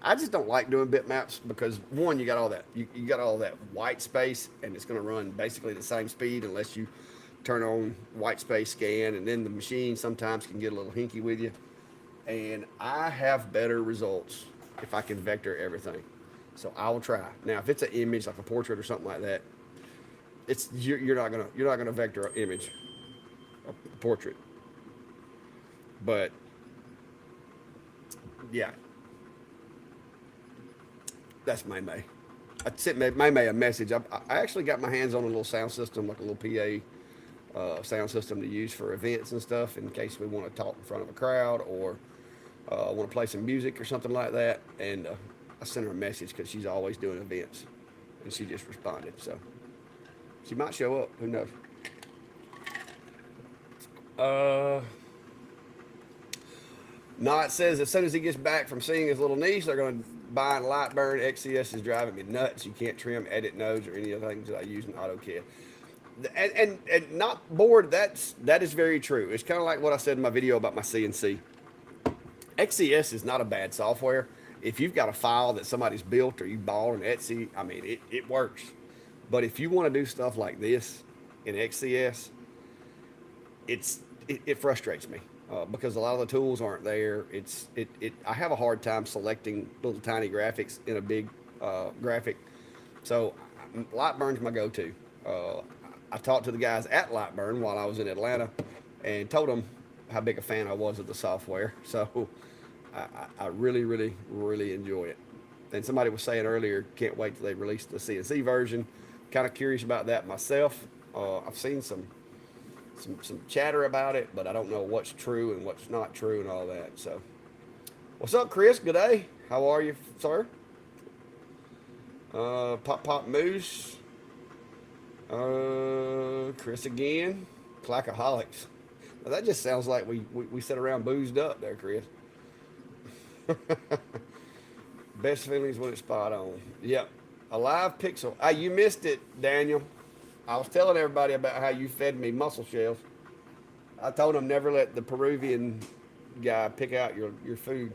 I just don't like doing bitmaps because one, you got all that you got all that white space and it's going to run basically the same speed unless you turn on white space scan, and then the machine sometimes can get a little hinky with you. And I have better results if I can vector everything. So I will try. Now, if it's an image like a portrait or something like that, you're not gonna vector an image, a portrait. But yeah, that's May. I sent May a message. I actually got my hands on a little sound system, like a little PA sound system to use for events and stuff in case we want to talk in front of a crowd or want to play some music or something like that. And I sent her a message because she's always doing events, and she just responded. So she might show up. Who knows? Knott says as soon as he gets back from seeing his little niece, they're going to buy a Lightburn. XCS is driving me nuts. You can't trim edit nodes or any of the things that I use in AutoCAD. And not bored. That is very true. It's kind of like what I said in my video about my CNC. XCS is not a bad software. If you've got a file that somebody's built or you bought on Etsy, I mean, it works. But if you want to do stuff like this in XCS, it frustrates me because a lot of the tools aren't there. I have a hard time selecting little tiny graphics in a big graphic. So Lightburn's my go-to. I talked to the guys at Lightburn while I was in Atlanta and told them how big a fan I was of the software. So I really, really, really enjoy it. And somebody was saying earlier, can't wait till they release the CNC version. Kind of curious about that myself. I've seen some chatter about it, but I don't know what's true and what's not true and all that. So, what's up, Chris? Good day. How are you, sir? Pop Moose. Chris again. Clackaholics. Now, that just sounds like we sit around boozed up there, Chris. Best feelings when it's spot on. Yep. A live pixel. Ah, you missed it, Daniel. I was telling everybody about how you fed me mussel shells. I told them never let the Peruvian guy pick out your food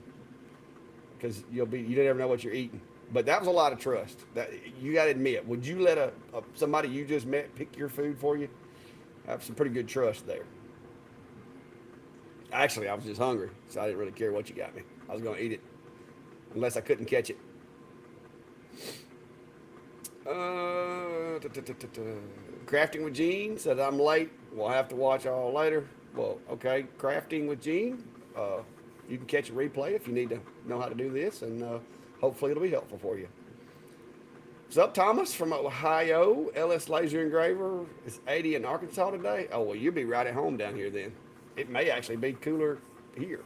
because you never know what you're eating. But that was a lot of trust. That you got to admit. Would you let somebody you just met pick your food for you? I have some pretty good trust there. Actually, I was just hungry, so I didn't really care what you got me. I was going to eat it unless I couldn't catch it. Crafting with Gene said I'm late. We'll have to watch all later. Well, okay. Crafting with Gene. You can catch a replay if you need to know how to do this, and hopefully it'll be helpful for you. What's up, Thomas from Ohio? LS Laser Engraver. It's 80 in Arkansas today. Oh, well, you'll be right at home down here then. It may actually be cooler here.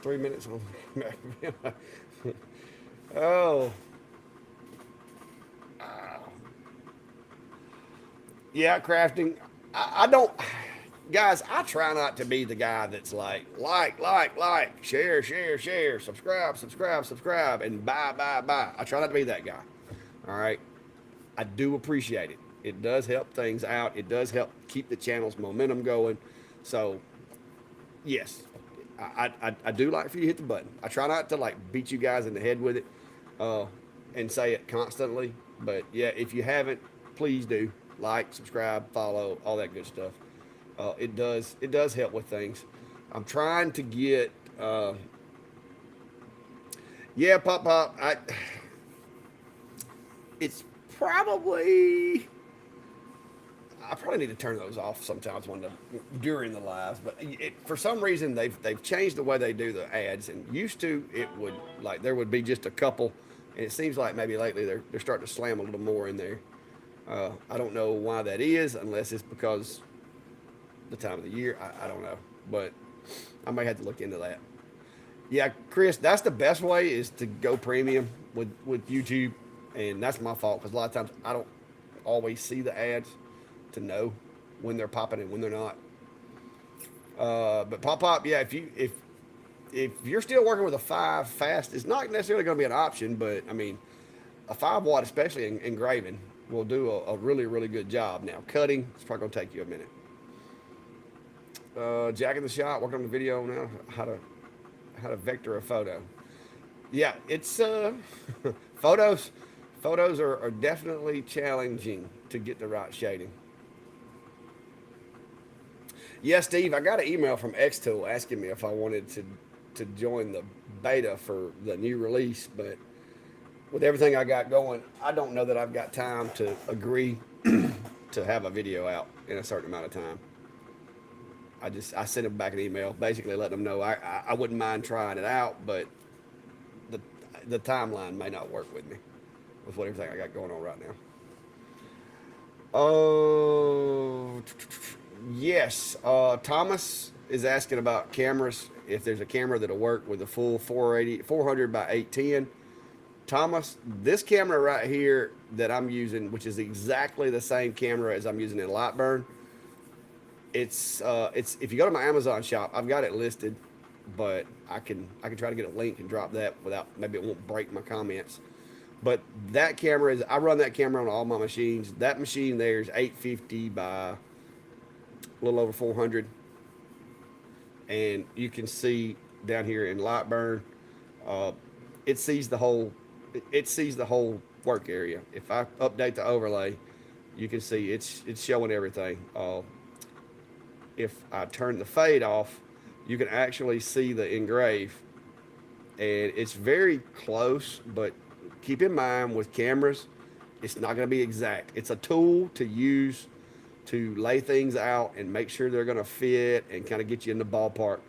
3 minutes on oh. Yeah, crafting. I don't, guys, I try not to be the guy that's like, share, share, share, subscribe, subscribe, subscribe, and buy. I try not to be that guy. All right. I do appreciate it. It does help things out. It does help keep the channel's momentum going. So, yes, I do like for you to hit the button. I try not to like beat you guys in the head with it and say it constantly. But yeah, if you haven't, please do like, subscribe, follow, all that good stuff. It does help with things. I'm trying to get yeah, pop. It's probably I probably need to turn those off sometimes during the lives. But for some reason they've changed the way they do the ads. And used to it would like there would be just a couple, and it seems like maybe lately they're starting to slam a little more in there. I don't know why that is, unless it's because the time of the year. I don't know, but I may have to look into that. Yeah, Chris, that's the best way is to go premium with YouTube, and that's my fault because a lot of times I don't always see the ads to know when they're popping and when they're not. But pop, yeah, if you're still working with a 5 fast, it's not necessarily going to be an option, but I mean, a 5 watt, especially in engraving, will do a really, really good job. Now, cutting, it's probably going to take you a minute. Jack in the shot, working on the video now, how to vector a photo. Yeah, it's photos are definitely challenging to get the right shading. Yeah, Steve, I got an email from Xtool asking me if I wanted to join the beta for the new release, but with everything I got going, I don't know that I've got time to agree to have a video out in a certain amount of time. I sent them back an email, basically letting them know I wouldn't mind trying it out, but the timeline may not work with me with what everything I got going on right now. Oh, yes. Thomas is asking about cameras. If there's a camera that'll work with a full 400 by 810. Thomas, this camera right here that I'm using, which is exactly the same camera as I'm using in Lightburn. It's if you go to my Amazon shop, I've got it listed, but I can try to get a link and drop that without, maybe it won't break my comments. But that camera I run that camera on all my machines. That machine there is 850 by a little over 400. And you can see down here in Lightburn, it sees the whole work area. If I update the overlay, you can see it's showing everything. If I turn the fade off, you can actually see the engrave, and it's very close, but keep in mind with cameras, it's not going to be exact. It's a tool to use to lay things out and make sure they're going to fit and kind of get you in the ballpark.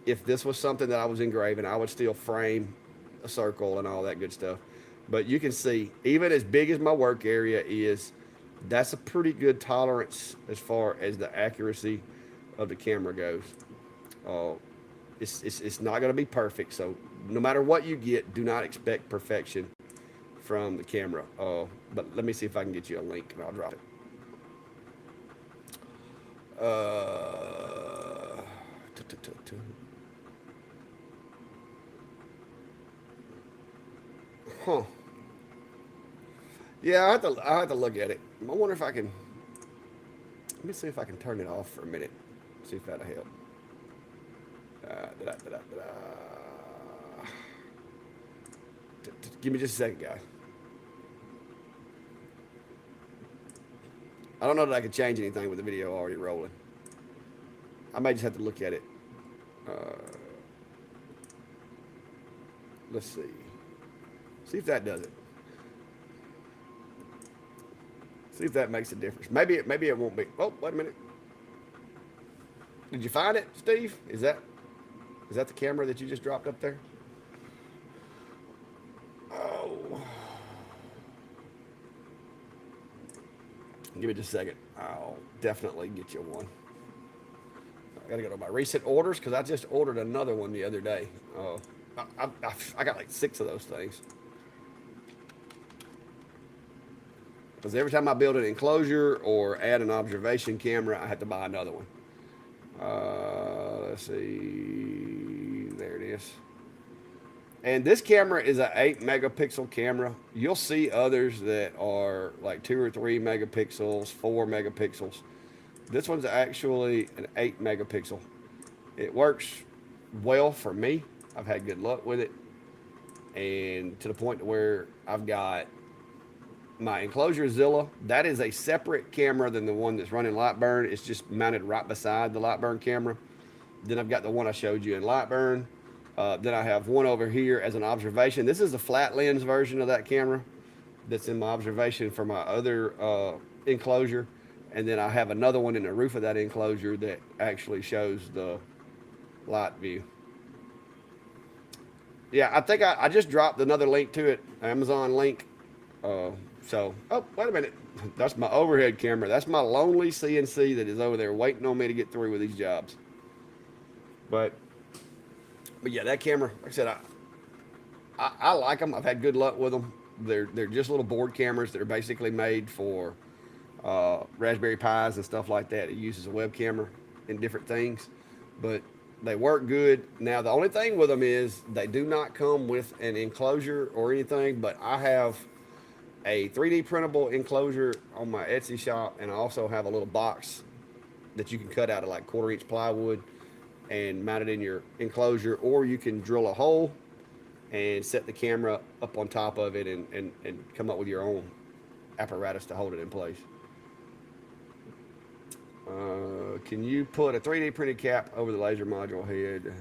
If this was something that I was engraving, I would still frame a circle and all that good stuff. But you can see, even as big as my work area is, that's a pretty good tolerance as far as the accuracy of the camera goes. It's not going to be perfect, so no matter what you get, do not expect perfection from the camera. But let me see if I can get you a link, and I'll drop it. Huh. Yeah, I have to look at it. I wonder if I can. Let me see if I can turn it off for a minute. See if that'll help. Give me just a second, guys. I don't know that I can change anything with the video already rolling. I may just have to look at it. Let's see. See if that does it. See if that makes a difference. Maybe it won't be. Oh, wait a minute. Did you find it, Steve? Is that the camera that you just dropped up there? Oh. Give me just a second. I'll definitely get you one. I gotta go to my recent orders because I just ordered another one the other day. I got like 6 of those things. Because every time I build an enclosure or add an observation camera, I have to buy another one. Let's see. There it is. And this camera is an 8 megapixel camera. You'll see others that are like 2 or 3 megapixels, 4 megapixels. This one's actually an 8 megapixel. It works well for me. I've had good luck with it. And to the point where I've got my enclosure Zilla. That is a separate camera than the one that's running Lightburn. It's just mounted right beside the Lightburn camera. Then I've got the one I showed you in Lightburn. Then I have one over here as an observation. This is the flat lens version of that camera that's in my observation for my other enclosure. And then I have another one in the roof of that enclosure that actually shows the light view. Yeah, I think I just dropped another link to it, Amazon link. So, oh, wait a minute. That's my overhead camera. That's my lonely CNC that is over there waiting on me to get through with these jobs. But yeah, that camera, like I said, I like them. I've had good luck with them. They're just little board cameras that are basically made for Raspberry Pis and stuff like that. It uses a web camera in different things, but they work good. Now, the only thing with them is they do not come with an enclosure or anything, but I have a 3D printable enclosure on my Etsy shop, and I also have a little box that you can cut out of like 1/4 inch plywood and mount it in your enclosure, or you can drill a hole and set the camera up on top of it and come up with your own apparatus to hold it in place. Can you put a 3D printed cap over the laser module head?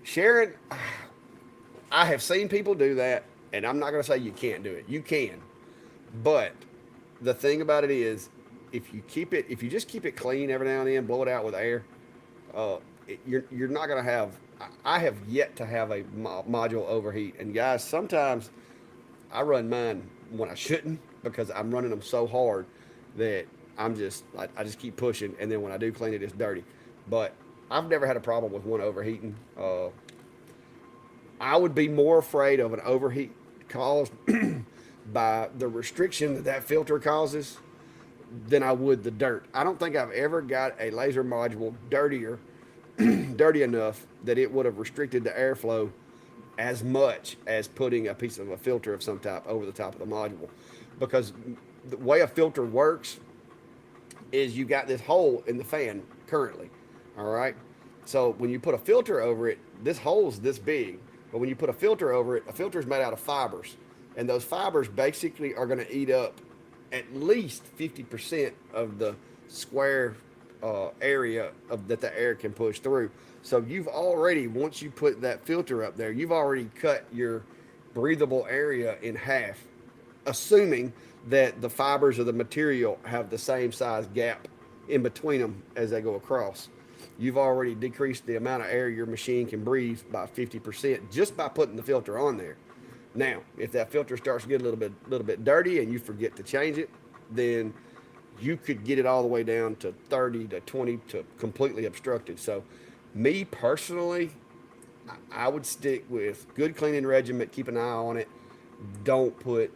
Sharon, I have seen people do that, and I'm not going to say you can't do it. You can. But the thing about it is, if you just keep it clean every now and then, blow it out with air, you're not going to have, I have yet to have a module overheat. And guys, sometimes I run mine when I shouldn't because I'm running them so hard that I just keep pushing. And then when I do clean it, it's dirty. But I've never had a problem with one overheating. I would be more afraid of an overheat caused by the restriction that filter causes than I would the dirt. I don't think I've ever got a laser module dirty enough that it would have restricted the airflow as much as putting a piece of a filter of some type over the top of the module. Because the way a filter works is you got this hole in the fan currently, all right? So when you put a filter over it, this hole's this big. But when you put a filter over it, a filter is made out of fibers. And those fibers basically are going to eat up at least 50% of the square area that the air can push through. So you've already, once you put that filter up there, you've already cut your breathable area in half, assuming that the fibers of the material have the same size gap in between them as they go across. You've already decreased the amount of air your machine can breathe by 50% just by putting the filter on there. Now, if that filter starts to get a little bit dirty and you forget to change it, then you could get it all the way down to 30 to 20 to completely obstructed. So me personally, I would stick with good cleaning regimen, keep an eye on it. Don't put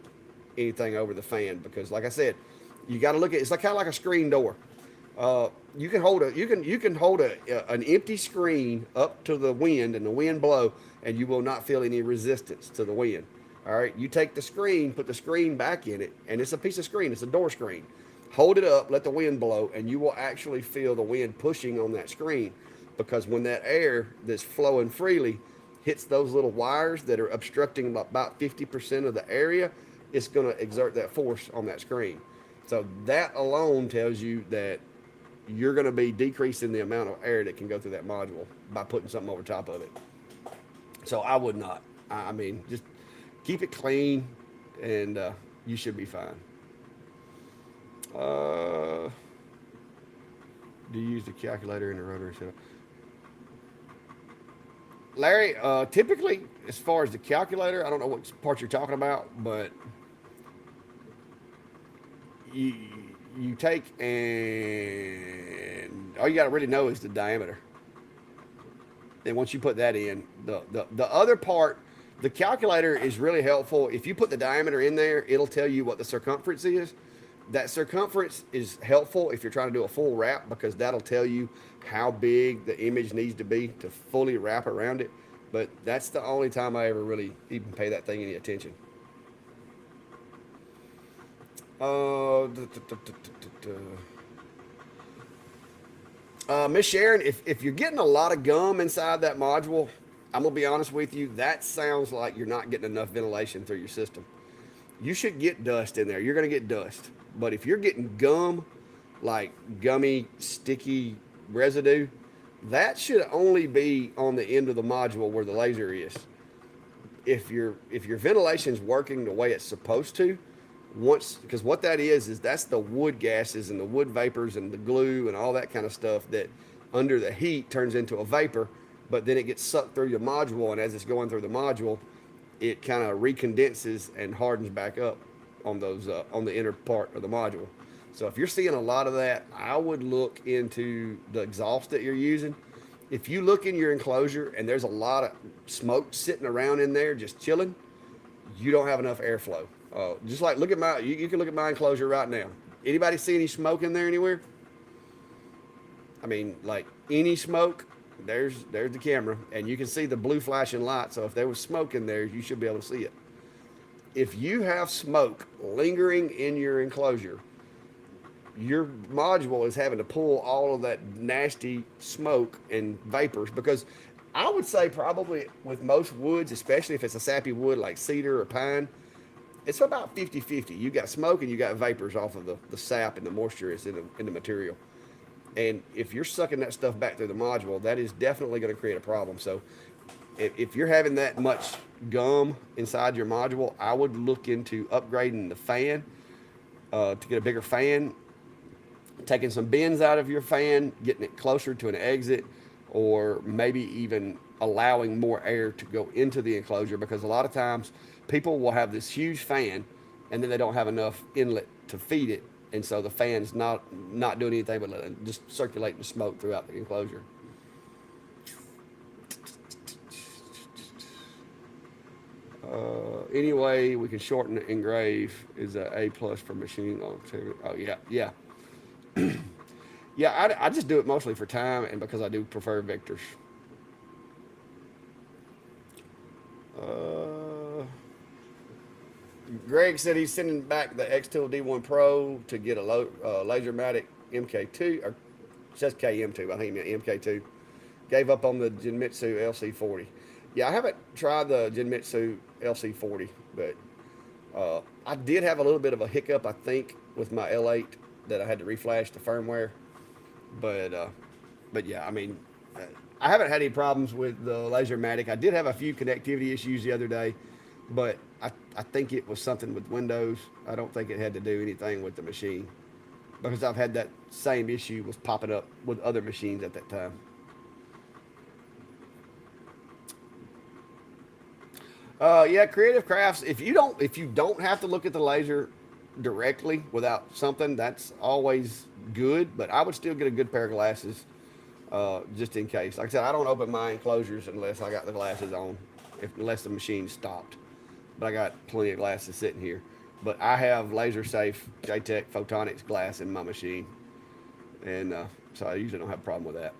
anything over the fan because, like I said, you got to look at it's like kind of like a screen door. You can hold an empty screen up to the wind and the wind blow, and you will not feel any resistance to the wind. All right, you take the screen, put the screen back in it, and it's a piece of screen. It's a door screen. Hold it up, let the wind blow, and you will actually feel the wind pushing on that screen because when that air that's flowing freely hits those little wires that are obstructing about 50% of the area, it's going to exert that force on that screen. So that alone tells you that you're going to be decreasing the amount of air that can go through that module by putting something over top of it. So I would not. I mean, just keep it clean and you should be fine. Do you use the calculator in the rotary setup? Larry, typically, as far as the calculator, I don't know what part you're talking about, but you take and all you got to really know is the diameter. And once you put that in, the other part The calculator is really helpful. If you put the diameter in there, it'll tell you what the circumference is. That circumference is helpful if you're trying to do a full wrap, because that'll tell you how big the image needs to be to fully wrap around it. But that's the only time I ever really even pay that thing any attention. Miss Sharon, if you're getting a lot of gum inside that module, I'm gonna be honest with you, that sounds like you're not getting enough ventilation through your system. You should get dust in there. You're gonna get dust. But if you're getting gum, like gummy, sticky residue, that should only be on the end of the module where the laser is. If your ventilation is working the way it's supposed to, because what that is that's the wood gases and the wood vapors and the glue and all that kind of stuff that under the heat turns into a vapor, but then it gets sucked through your module, and as it's going through the module, it kind of recondenses and hardens back up on those on the inner part of the module. So if you're seeing a lot of that, I would look into the exhaust that you're using. If you look in your enclosure and there's a lot of smoke sitting around in there just chilling, you don't have enough airflow. Just like look at my, you can look at my enclosure right now. Anybody see any smoke in there anywhere? I mean, like any smoke, there's the camera, and you can see the blue flashing light. So if there was smoke in there, you should be able to see it. If you have smoke lingering in your enclosure, your module is having to pull all of that nasty smoke and vapors, because I would say probably with most woods, especially if it's a sappy wood like cedar or pine, it's about 50-50. You got smoke and you got vapors off of the sap and the moisture is in the material. And if you're sucking that stuff back through the module, that is definitely going to create a problem. So if you're having that much gum inside your module, I would look into upgrading the fan to get a bigger fan, taking some bends out of your fan, getting it closer to an exit, or maybe even allowing more air to go into the enclosure, because a lot of times people will have this huge fan and then they don't have enough inlet to feed it, and so the fan's not doing anything but just circulating the smoke throughout the enclosure. Anyway, we can shorten the engrave is a A+ for machine longevity. Oh yeah. Yeah, I just do it mostly for time and because I do prefer vectors. Greg said he's sending back the X-Tool D1 Pro to get a Lasermatic MK2, or it says KM2, I think he meant MK2. Gave up on the Genmitsu LC40. Yeah, I haven't tried the Genmitsu LC40, but I did have a little bit of a hiccup, I think, with my L8 that I had to reflash the firmware. But yeah, I mean, I haven't had any problems with the Lasermatic. I did have a few connectivity issues the other day, but I think it was something with Windows. I don't think it had to do anything with the machine, because I've had that same issue was popping up with other machines at that time. Yeah, Creative Crafts. If you don't have to look at the laser directly without something, that's always good. But I would still get a good pair of glasses, just in case. Like I said, I don't open my enclosures unless I got the glasses on, unless the machine stopped. But I got plenty of glasses sitting here. But I have laser safe JTech Photonics glass in my machine, and so I usually don't have a problem with that.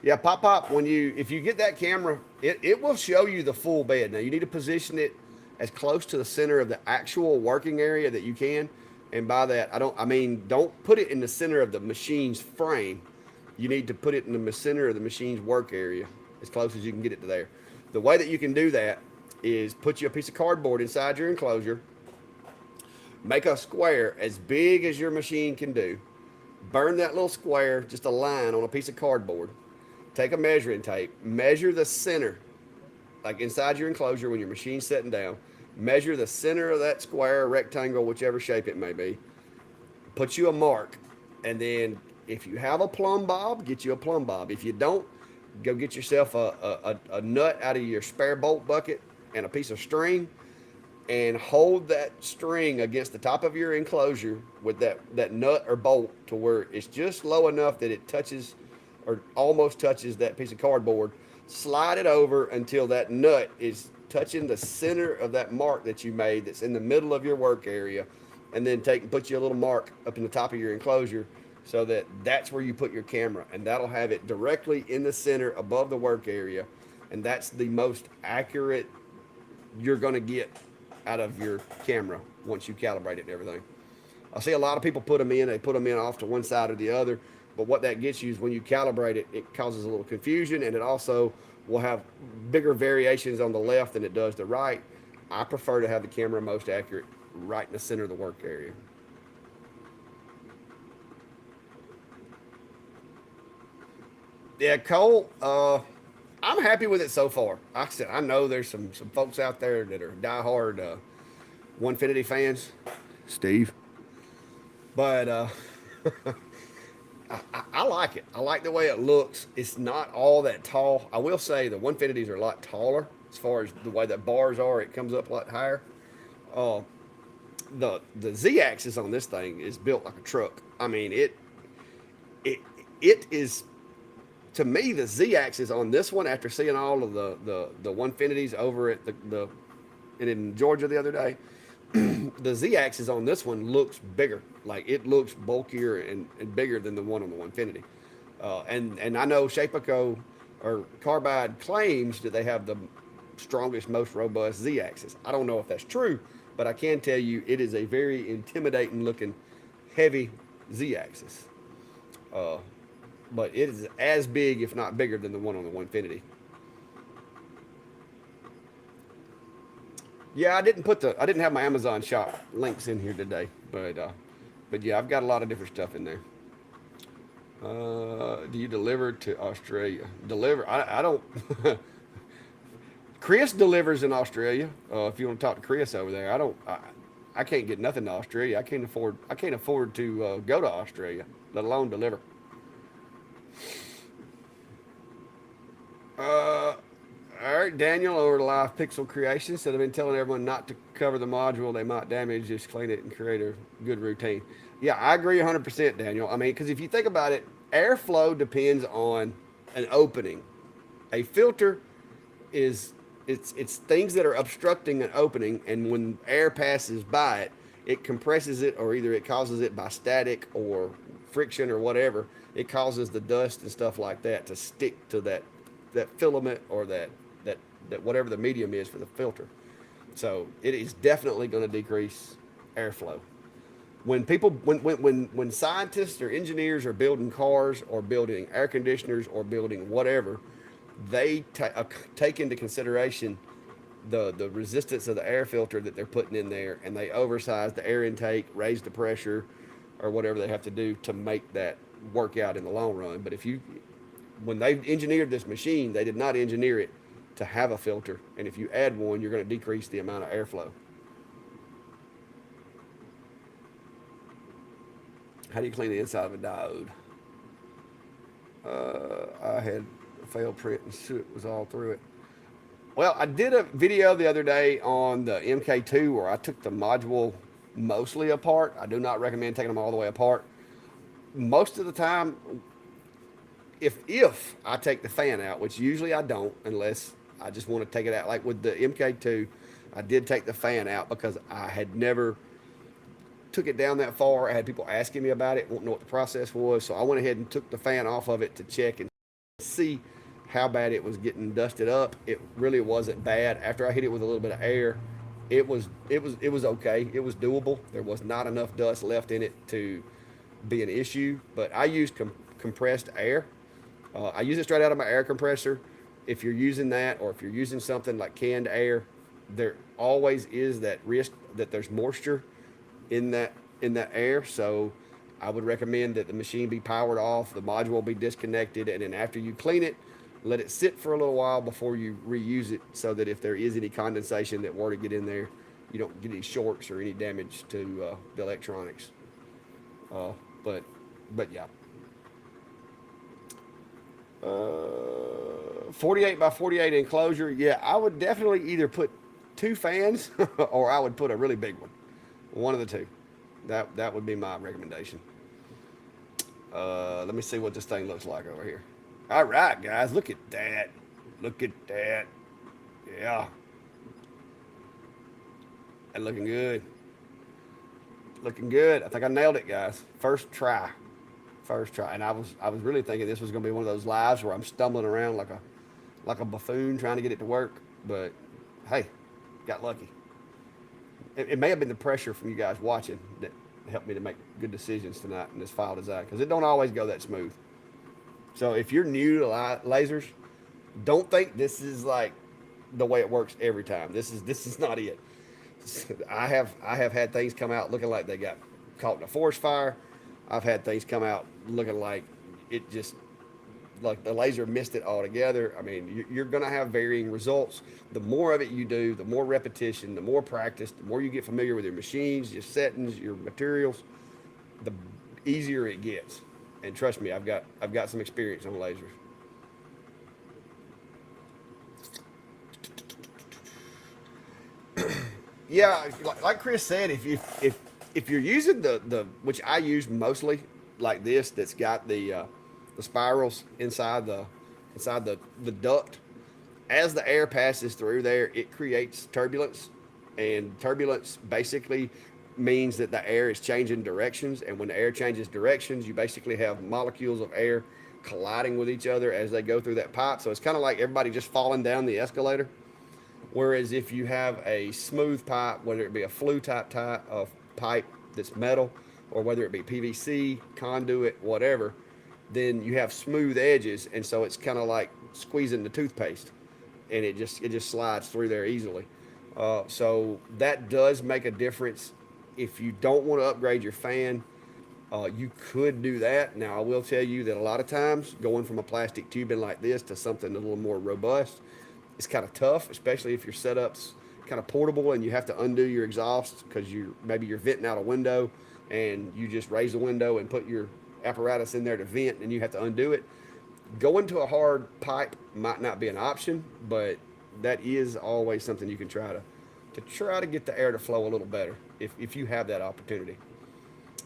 Yeah, Pop, if you get that camera, it will show you the full bed. Now you need to position it as close to the center of the actual working area that you can. And by that, don't put it in the center of the machine's frame. You need to put it in the center of the machine's work area, as close as you can get it to there. The way that you can do that is put you a piece of cardboard inside your enclosure, make a square as big as your machine can do, burn that little square, just a line on a piece of cardboard, take a measuring tape, measure the center, like inside your enclosure when your machine's sitting down, measure the center of that square, rectangle, whichever shape it may be, put you a mark, and then if you have a plumb bob, get you a plumb bob. If you don't, go get yourself a nut out of your spare bolt bucket and a piece of string, and hold that string against the top of your enclosure with that nut or bolt to where it's just low enough that it touches or almost touches that piece of cardboard, slide it over until that nut is touching the center of that mark that you made that's in the middle of your work area, and then take and put you a little mark up in the top of your enclosure so that that's where you put your camera, and that'll have it directly in the center above the work area, and that's the most accurate you're going to get out of your camera once you calibrate it and everything. I see a lot of people put them in, they put them in off to one side or the other, but what that gets you is when you calibrate it, it causes a little confusion, and it also will have bigger variations on the left than it does the right. I prefer to have the camera most accurate right in the center of the work area. Yeah, Cole, I'm happy with it so far. Like I said, I know there's some folks out there that are diehard Onefinity fans, Steve, but I like it. I like the way it looks. It's not all that tall. I will say the Onefinities are a lot taller as far as the way the bars are. It comes up a lot higher. Uh, the Z-axis on this thing is built like a truck. I mean, it is, to me, the Z-axis on this one, after seeing all of the Onefinities over at the and in Georgia the other day, the Z-axis on this one looks bigger. Like, it looks bulkier and bigger than the one on the Onefinity. And I know Shapeco or Carbide claims that they have the strongest, most robust Z-axis. I don't know if that's true, but I can tell you it is a very intimidating looking, heavy Z-axis. But it is as big, if not bigger, than the one on the Onefinity. Yeah, I didn't have my Amazon shop links in here today, but yeah, I've got a lot of different stuff in there. Do you deliver to Australia? Deliver? I don't. Chris delivers in Australia. If you want to talk to Chris over there, I don't. I can't get nothing to Australia. I can't afford to go to Australia, let alone deliver. All right, Daniel over to Live Pixel Creations said, I've been telling everyone not to cover the module. They might damage, just clean it and create a good routine. Yeah, I agree 100%, Daniel. I mean, because if you think about it, airflow depends on an opening. A filter is, it's things that are obstructing an opening, and when air passes by it, it compresses it, or either it causes it by static or friction or whatever. It causes the dust and stuff like that to stick to that filament or that whatever the medium is for the filter. So it is definitely going to decrease airflow. When scientists or engineers are building cars or building air conditioners or building whatever, they take into consideration the resistance of the air filter that they're putting in there, and they oversize the air intake, raise the pressure, or whatever they have to do to make that work out in the long run. But when they engineered this machine, they did not engineer it to have a filter, and if you add one, you're going to decrease the amount of airflow. How do you clean the inside of a diode? I had a failed print and soot was all through it. Well, I did a video the other day on the MK2 where I took the module mostly apart. I do not recommend taking them all the way apart. Most of the time, if I take the fan out, which usually I don't unless I just want to take it out. Like with the MK2, I did take the fan out because I had never took it down that far. I had people asking me about it, wanting to know what the process was. So I went ahead and took the fan off of it to check and see how bad it was getting dusted up. It really wasn't bad. After I hit it with a little bit of air, it was okay. It was doable. There was not enough dust left in it to be an issue, but I used compressed air. I use it straight out of my air compressor. If you're using that, or if you're using something like canned air, there always is that risk that there's moisture in that air. So I would recommend that the machine be powered off, the module be disconnected, and then after you clean it, let it sit for a little while before you reuse it, so that if there is any condensation that were to get in there, you don't get any shorts or any damage to the electronics. But yeah. 48 by 48 enclosure. Yeah, I would definitely either put 2 fans or I would put a really big one. One of the two. That would be my recommendation. Let me see what this thing looks like over here. All right, guys, look at that. Look at that. Yeah. And looking good. Looking good. I think I nailed it, guys. First try. First try. And I was really thinking this was gonna be one of those lives where I'm stumbling around like a buffoon trying to get it to work. But hey, got lucky. It may have been the pressure from you guys watching that helped me to make good decisions tonight in this file design, because it don't always go that smooth. So if you're new to lasers, don't think this is like the way it works every time. This is not it. I have had things come out looking like they got caught in a forest fire. I've had things come out looking like it just like the laser missed it altogether. I mean, you're going to have varying results. The more of it you do, the more repetition, the more practice, the more you get familiar with your machines, your settings, your materials, the easier it gets. And trust me, I've got some experience on lasers. Yeah, like Chris said, if you're using the which I use mostly like this, that's got the spirals inside the duct, as the air passes through there, it creates turbulence, and turbulence basically means that the air is changing directions, and when the air changes directions, you basically have molecules of air colliding with each other as they go through that pipe. So it's kind of like everybody just falling down the escalator. Whereas if you have a smooth pipe, whether it be a flue type of pipe that's metal, or whether it be PVC, conduit, whatever, then you have smooth edges, and so it's kind of like squeezing the toothpaste, and it just slides through there easily. So that does make a difference. If you don't want to upgrade your fan, you could do that. Now I will tell you that a lot of times going from a plastic tubing like this to something a little more robust, it's kind of tough, especially if your setup's kind of portable and you have to undo your exhaust because maybe you're venting out a window and you just raise the window and put your apparatus in there to vent and you have to undo it. Going to a hard pipe might not be an option, but that is always something you can try to get the air to flow a little better if you have that opportunity.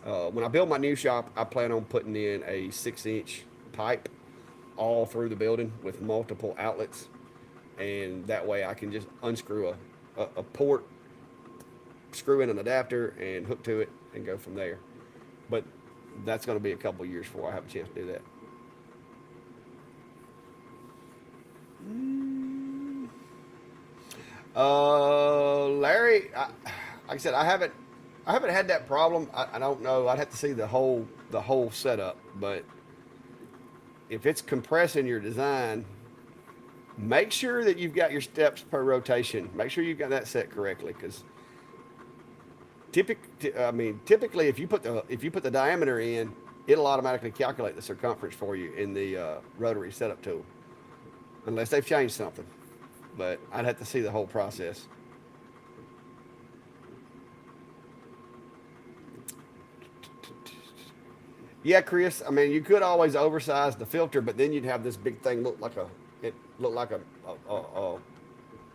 When I build my new shop, I plan on putting in a 6-inch pipe all through the building with multiple outlets, and that way I can just unscrew a port, screw in an adapter, and hook to it and go from there. But that's going to be a couple of years before I have a chance to do that. Larry, like I said, I haven't had that problem. I don't know. I'd have to see the whole setup, but if it's compressing your design, make sure that you've got your steps per rotation. Make sure you've got that set correctly, because typically if you put the diameter in, it'll automatically calculate the circumference for you in the rotary setup tool, unless they've changed something. But I'd have to see the whole process. Yeah, Chris. I mean, you could always oversize the filter, but then you'd have this big thing look like a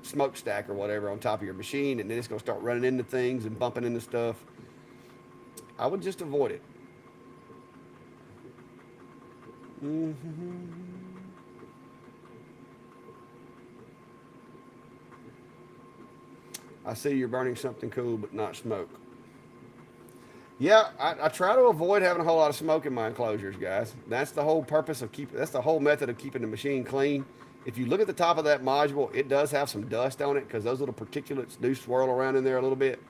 smokestack or whatever on top of your machine, and then it's going to start running into things and bumping into stuff. I would just avoid it. I see you're burning something cool, but not smoke. Yeah, I try to avoid having a whole lot of smoke in my enclosures, guys. That's the whole purpose of that's the whole method of keeping the machine clean. If you look at the top of that module, it does have some dust on it because those little particulates do swirl around in there a little bit.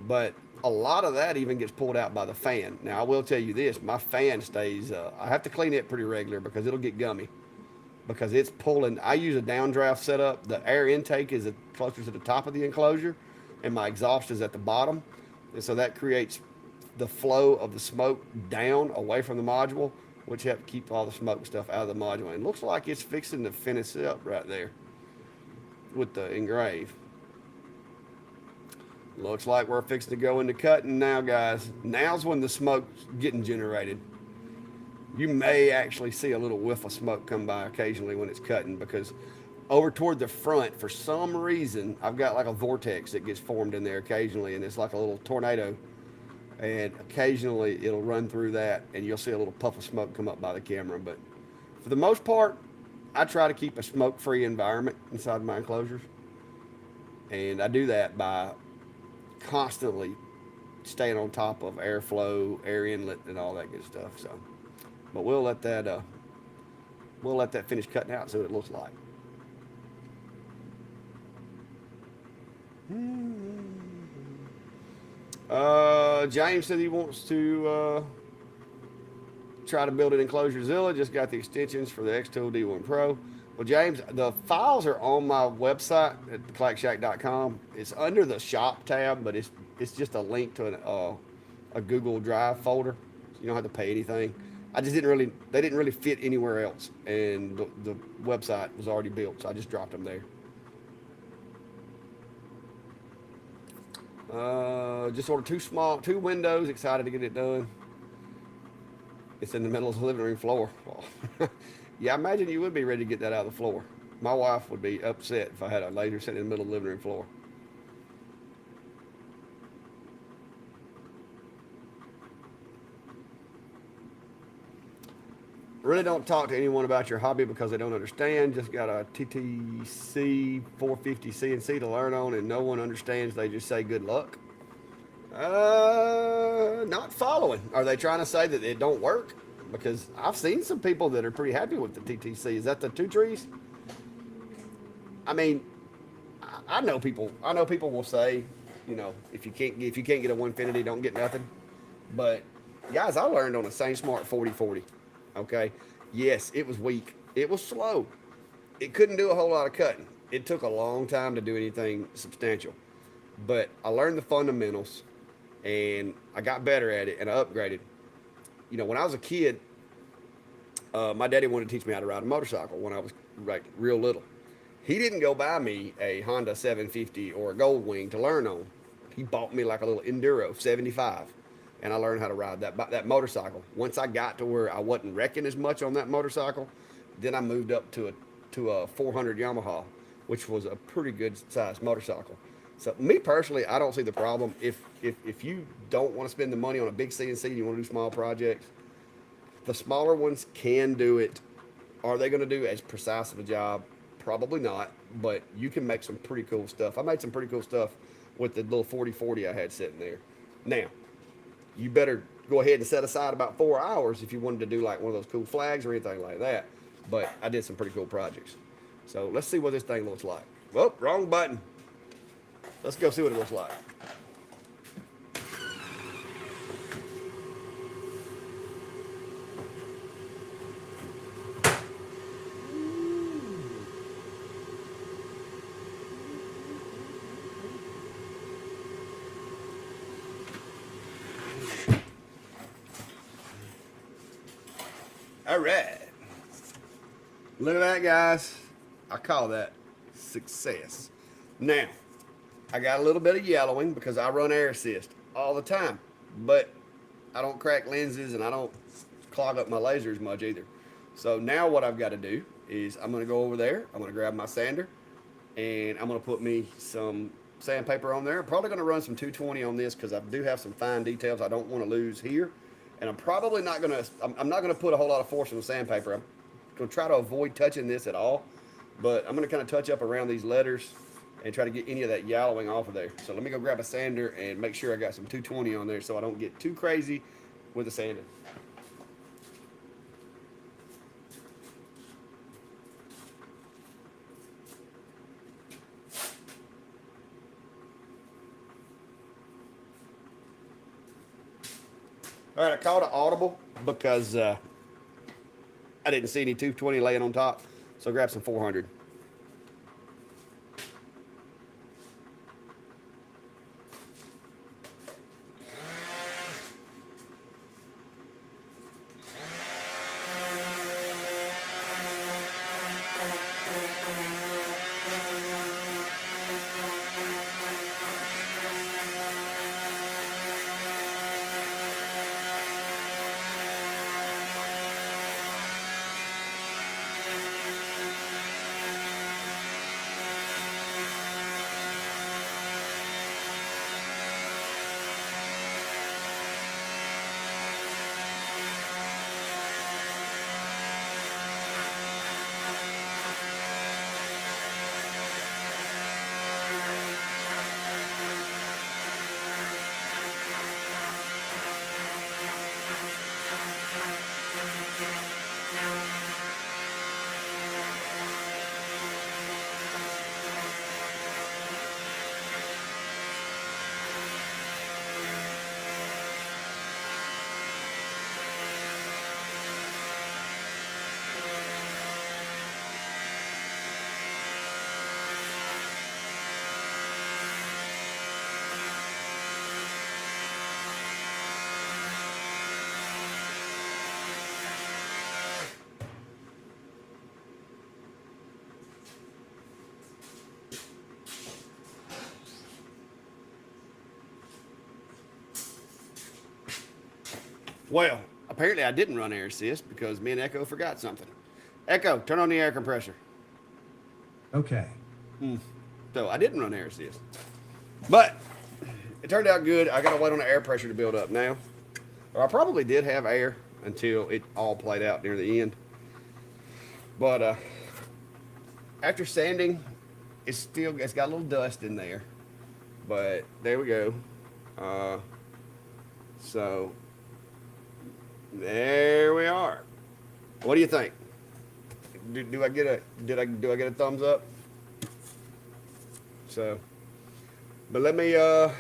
But a lot of that even gets pulled out by the fan. Now, I will tell you this, my fan stays, I have to clean it pretty regular because it'll get gummy. Because it's pulling, I use a downdraft setup. The air intake is closer to the top of the enclosure, and my exhaust is at the bottom. And so that creates the flow of the smoke down away from the module, which helps keep all the smoke stuff out of the module. And it looks like it's fixing to finish up right there with the engrave. Looks like we're fixing to go into cutting now, guys. Now's when the smoke's getting generated. You may actually see a little whiff of smoke come by occasionally when it's cutting, because over toward the front, for some reason, I've got like a vortex that gets formed in there occasionally, and it's like a little tornado. And occasionally it'll run through that, and you'll see a little puff of smoke come up by the camera. But for the most part, I try to keep a smoke-free environment inside my enclosures, and I do that by constantly staying on top of airflow, air inlet, and all that good stuff. So, but we'll let that finish cutting out, see what it looks like. James said he wants to try to build an enclosure Zilla. Just got the extensions for the X-Tool D1 Pro. Well, James, the files are on my website at clackshack.com. It's under the shop tab, but it's just a link to a Google Drive folder. So you don't have to pay anything. They didn't really fit anywhere else, and the website was already built, so I just dropped them there. Just ordered two windows. Excited to get it done. It's in the middle of the living room floor. Yeah, I imagine you would be ready to get that out of the floor. My wife would be upset if I had a laser sitting in the middle of the living room floor. Really don't talk to anyone about your hobby because they don't understand. Just got a TTC 450 CNC to learn on, and no one understands. They just say good luck. Not following. Are they trying to say that it don't work? Because I've seen some people that are pretty happy with the TTC. Is that the two trees? I mean, I know people. I know people will say, you know, if you can't get a 150, don't get nothing. But guys, I learned on a Same Smart 4040. Okay, yes, it was weak. It was slow. It couldn't do a whole lot of cutting. It took a long time to do anything substantial. But I learned the fundamentals, and I got better at it, and I upgraded. You know, when I was a kid, my daddy wanted to teach me how to ride a motorcycle when I was like real little. He didn't go buy me a Honda 750 or a Goldwing to learn on. He bought me like a little Enduro 75, and I learned how to ride that motorcycle. Once I got to where I wasn't wrecking as much on that motorcycle, then I moved up to a 400 Yamaha, which was a pretty good sized motorcycle. So me personally, I don't see the problem. If you don't want to spend the money on a big CNC and you want to do small projects, the smaller ones can do it. Are they going to do as precise of a job? Probably not, but you can make some pretty cool stuff. I made some pretty cool stuff with the little 4040 I had sitting there. Now, you better go ahead and set aside about 4 hours if you wanted to do like one of those cool flags or anything like that. But I did some pretty cool projects. So let's see what this thing looks like. Well, wrong button. Let's go see what it looks like. All right. Look at that, guys. I call that success. Now, I got a little bit of yellowing because I run air assist all the time, but I don't crack lenses and I don't clog up my lasers much either. So now what I've got to do is I'm going to go over there. I'm going to grab my sander and I'm going to put me some sandpaper on there. I'm probably going to run some 220 on this because I do have some fine details I don't want to lose here. And I'm probably not going to, I'm not going to put a whole lot of force on the sandpaper. I'm going to try to avoid touching this at all, but I'm going to kind of touch up around these letters and try to get any of that yellowing off of there. So let me go grab a sander and make sure I got some 220 on there so I don't get too crazy with the sanding. All right, I called it audible because I didn't see any 220 laying on top, so grab some 400. Well, apparently I didn't run air assist because me and Echo forgot something. Echo, turn on the air compressor. Okay. So I didn't run air assist. But it turned out good. I got to wait on the air pressure to build up now. Or I probably did have air until it all played out near the end. But after sanding, it's got a little dust in there. But there we go. Uh, so there we are. What do you think? Do I get a thumbs up? So, but let me I'm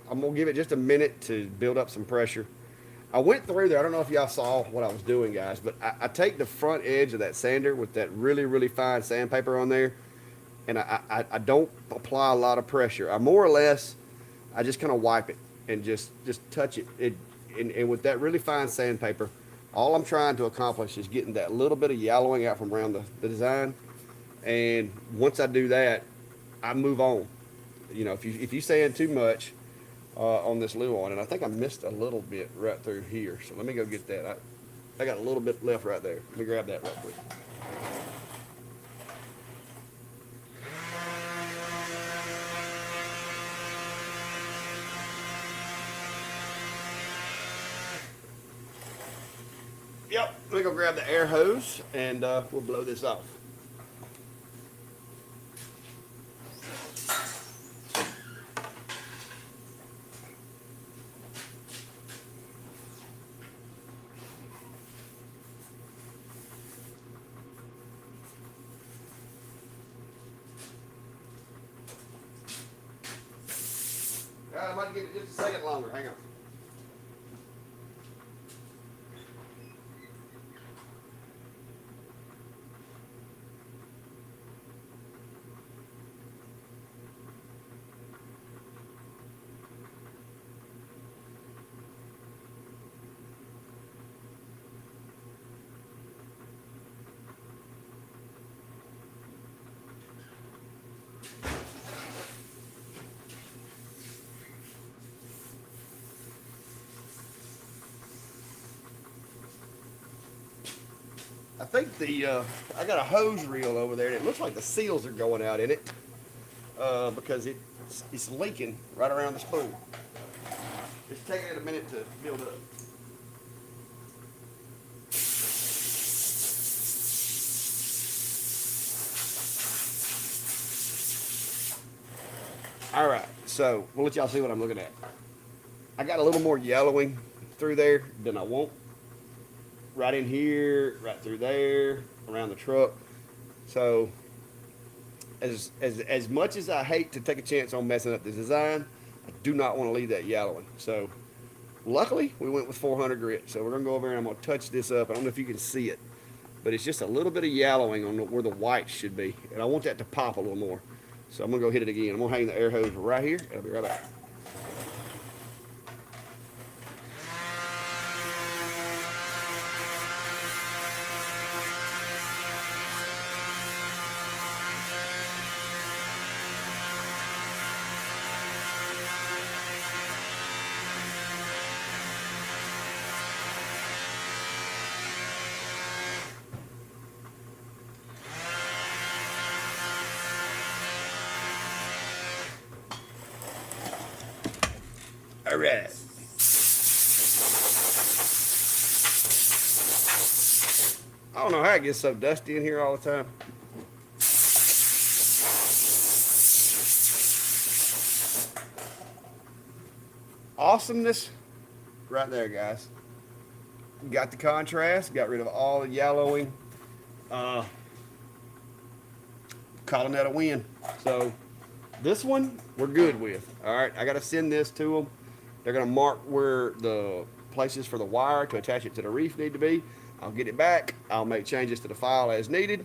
gonna give it just a minute to build up some pressure. I went through there. I don't know if y'all saw what I was doing, guys, but I take the front edge of that sander with that really, really fine sandpaper on there, and I don't apply a lot of pressure. I more or less, I just kind of wipe it and just touch it. And with that really fine sandpaper, all I'm trying to accomplish is getting that little bit of yellowing out from around the design. And once I do that, I move on. You know, if you sand too much on this Luon, and I think I missed a little bit right through here. So let me go get that. I got a little bit left right there. Let me grab that right quick. Yep, let me go grab the air hose and we'll blow this off. I might give it just a second longer. Hang on. I think I got a hose reel over there, and it looks like the seals are going out in it because it's leaking right around the spool. It's taking it a minute to build up. All right, so we'll let y'all see what I'm looking at. I got a little more yellowing through there than I want. Right in here, right through there, around the truck. So as much as I hate to take a chance on messing up the design, I do not want to leave that yellowing. So luckily we went with 400 grit. So we're gonna go over and I'm gonna touch this up. I don't know if you can see it, but it's just a little bit of yellowing on where the white should be. And I want that to pop a little more. So I'm gonna go hit it again. I'm gonna hang the air hose right here and I'll be right back. All right. I don't know how it gets so dusty in here all the time. Awesomeness right there, guys. Got the contrast, got rid of all the yellowing. Calling that a win. So this one we're good with. All right, I got to send this to them. They're going to mark where the places for the wire to attach it to the reef need to be. I'll get it back. I'll make changes to the file as needed.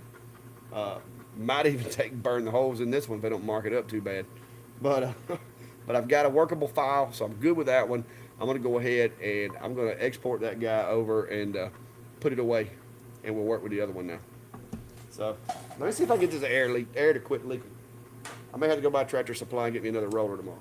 Might even burn the holes in this one if they don't mark it up too bad. But but I've got a workable file, so I'm good with that one. I'm going to go ahead and I'm going to export that guy over and put it away, and we'll work with the other one now. So let me see if I can get this air to quit leaking. I may have to go by Tractor Supply and get me another roller tomorrow.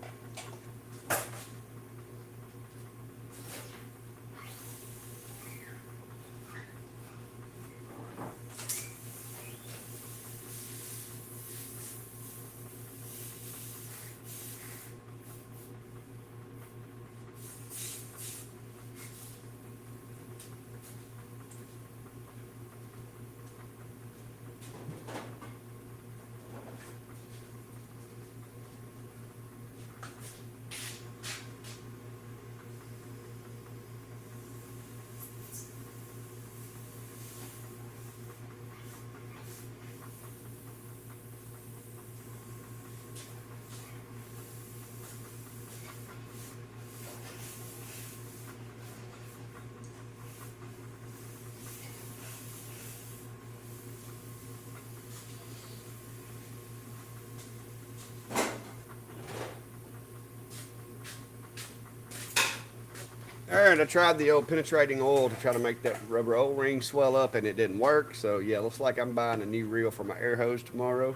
And I tried the old penetrating oil to try to make that rubber O-ring swell up, and it didn't work. So yeah, looks like I'm buying a new reel for my air hose tomorrow,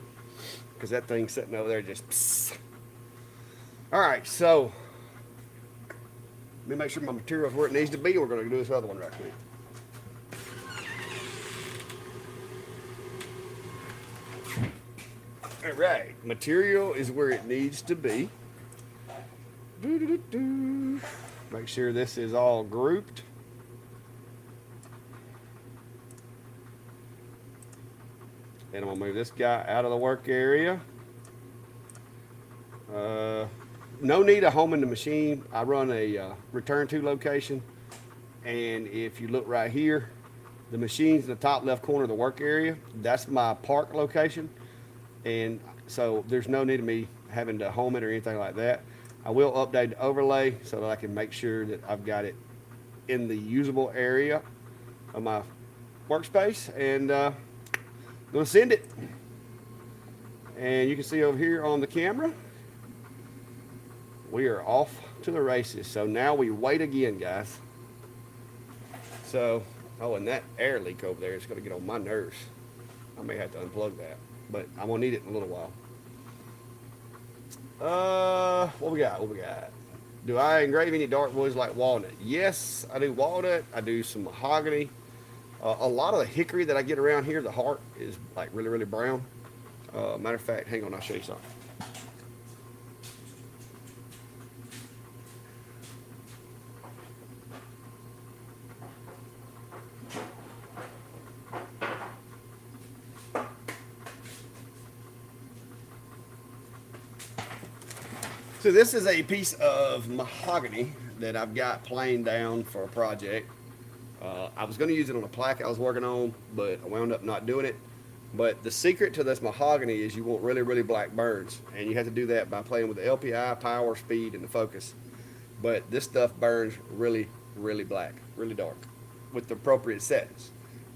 because that thing's sitting over there just psst. All right, so let me make sure my material's where it needs to be. We're going to do this other one right quick. All right, material is where it needs to be. Make sure this is all grouped. And I'm gonna move this guy out of the work area. No need of homing the machine. I run a return to location, and if you look right here, the machine's in the top left corner of the work area. That's my park location, and so there's no need of me having to home it or anything like that. I will update the overlay so that I can make sure that I've got it in the usable area of my workspace, and I'm gonna send it. And you can see over here on the camera, we are off to the races. So now we wait again, guys. So, oh, and that air leak over there is gonna get on my nerves. I may have to unplug that, but I'm gonna need it in a little while. What we got? Do I engrave any dark woods like walnut? Yes, I do walnut. I do some mahogany. A lot of the hickory that I get around here, the heart is like really, really brown. Matter of fact, hang on, I'll show you something. So this is a piece of mahogany that I've got planed down for a project. I was going to use it on a plaque I was working on, but I wound up not doing it. But the secret to this mahogany is you want really, really black burns, and you have to do that by playing with the LPI, power, speed, and the focus. But this stuff burns really, really black, really dark, with the appropriate settings.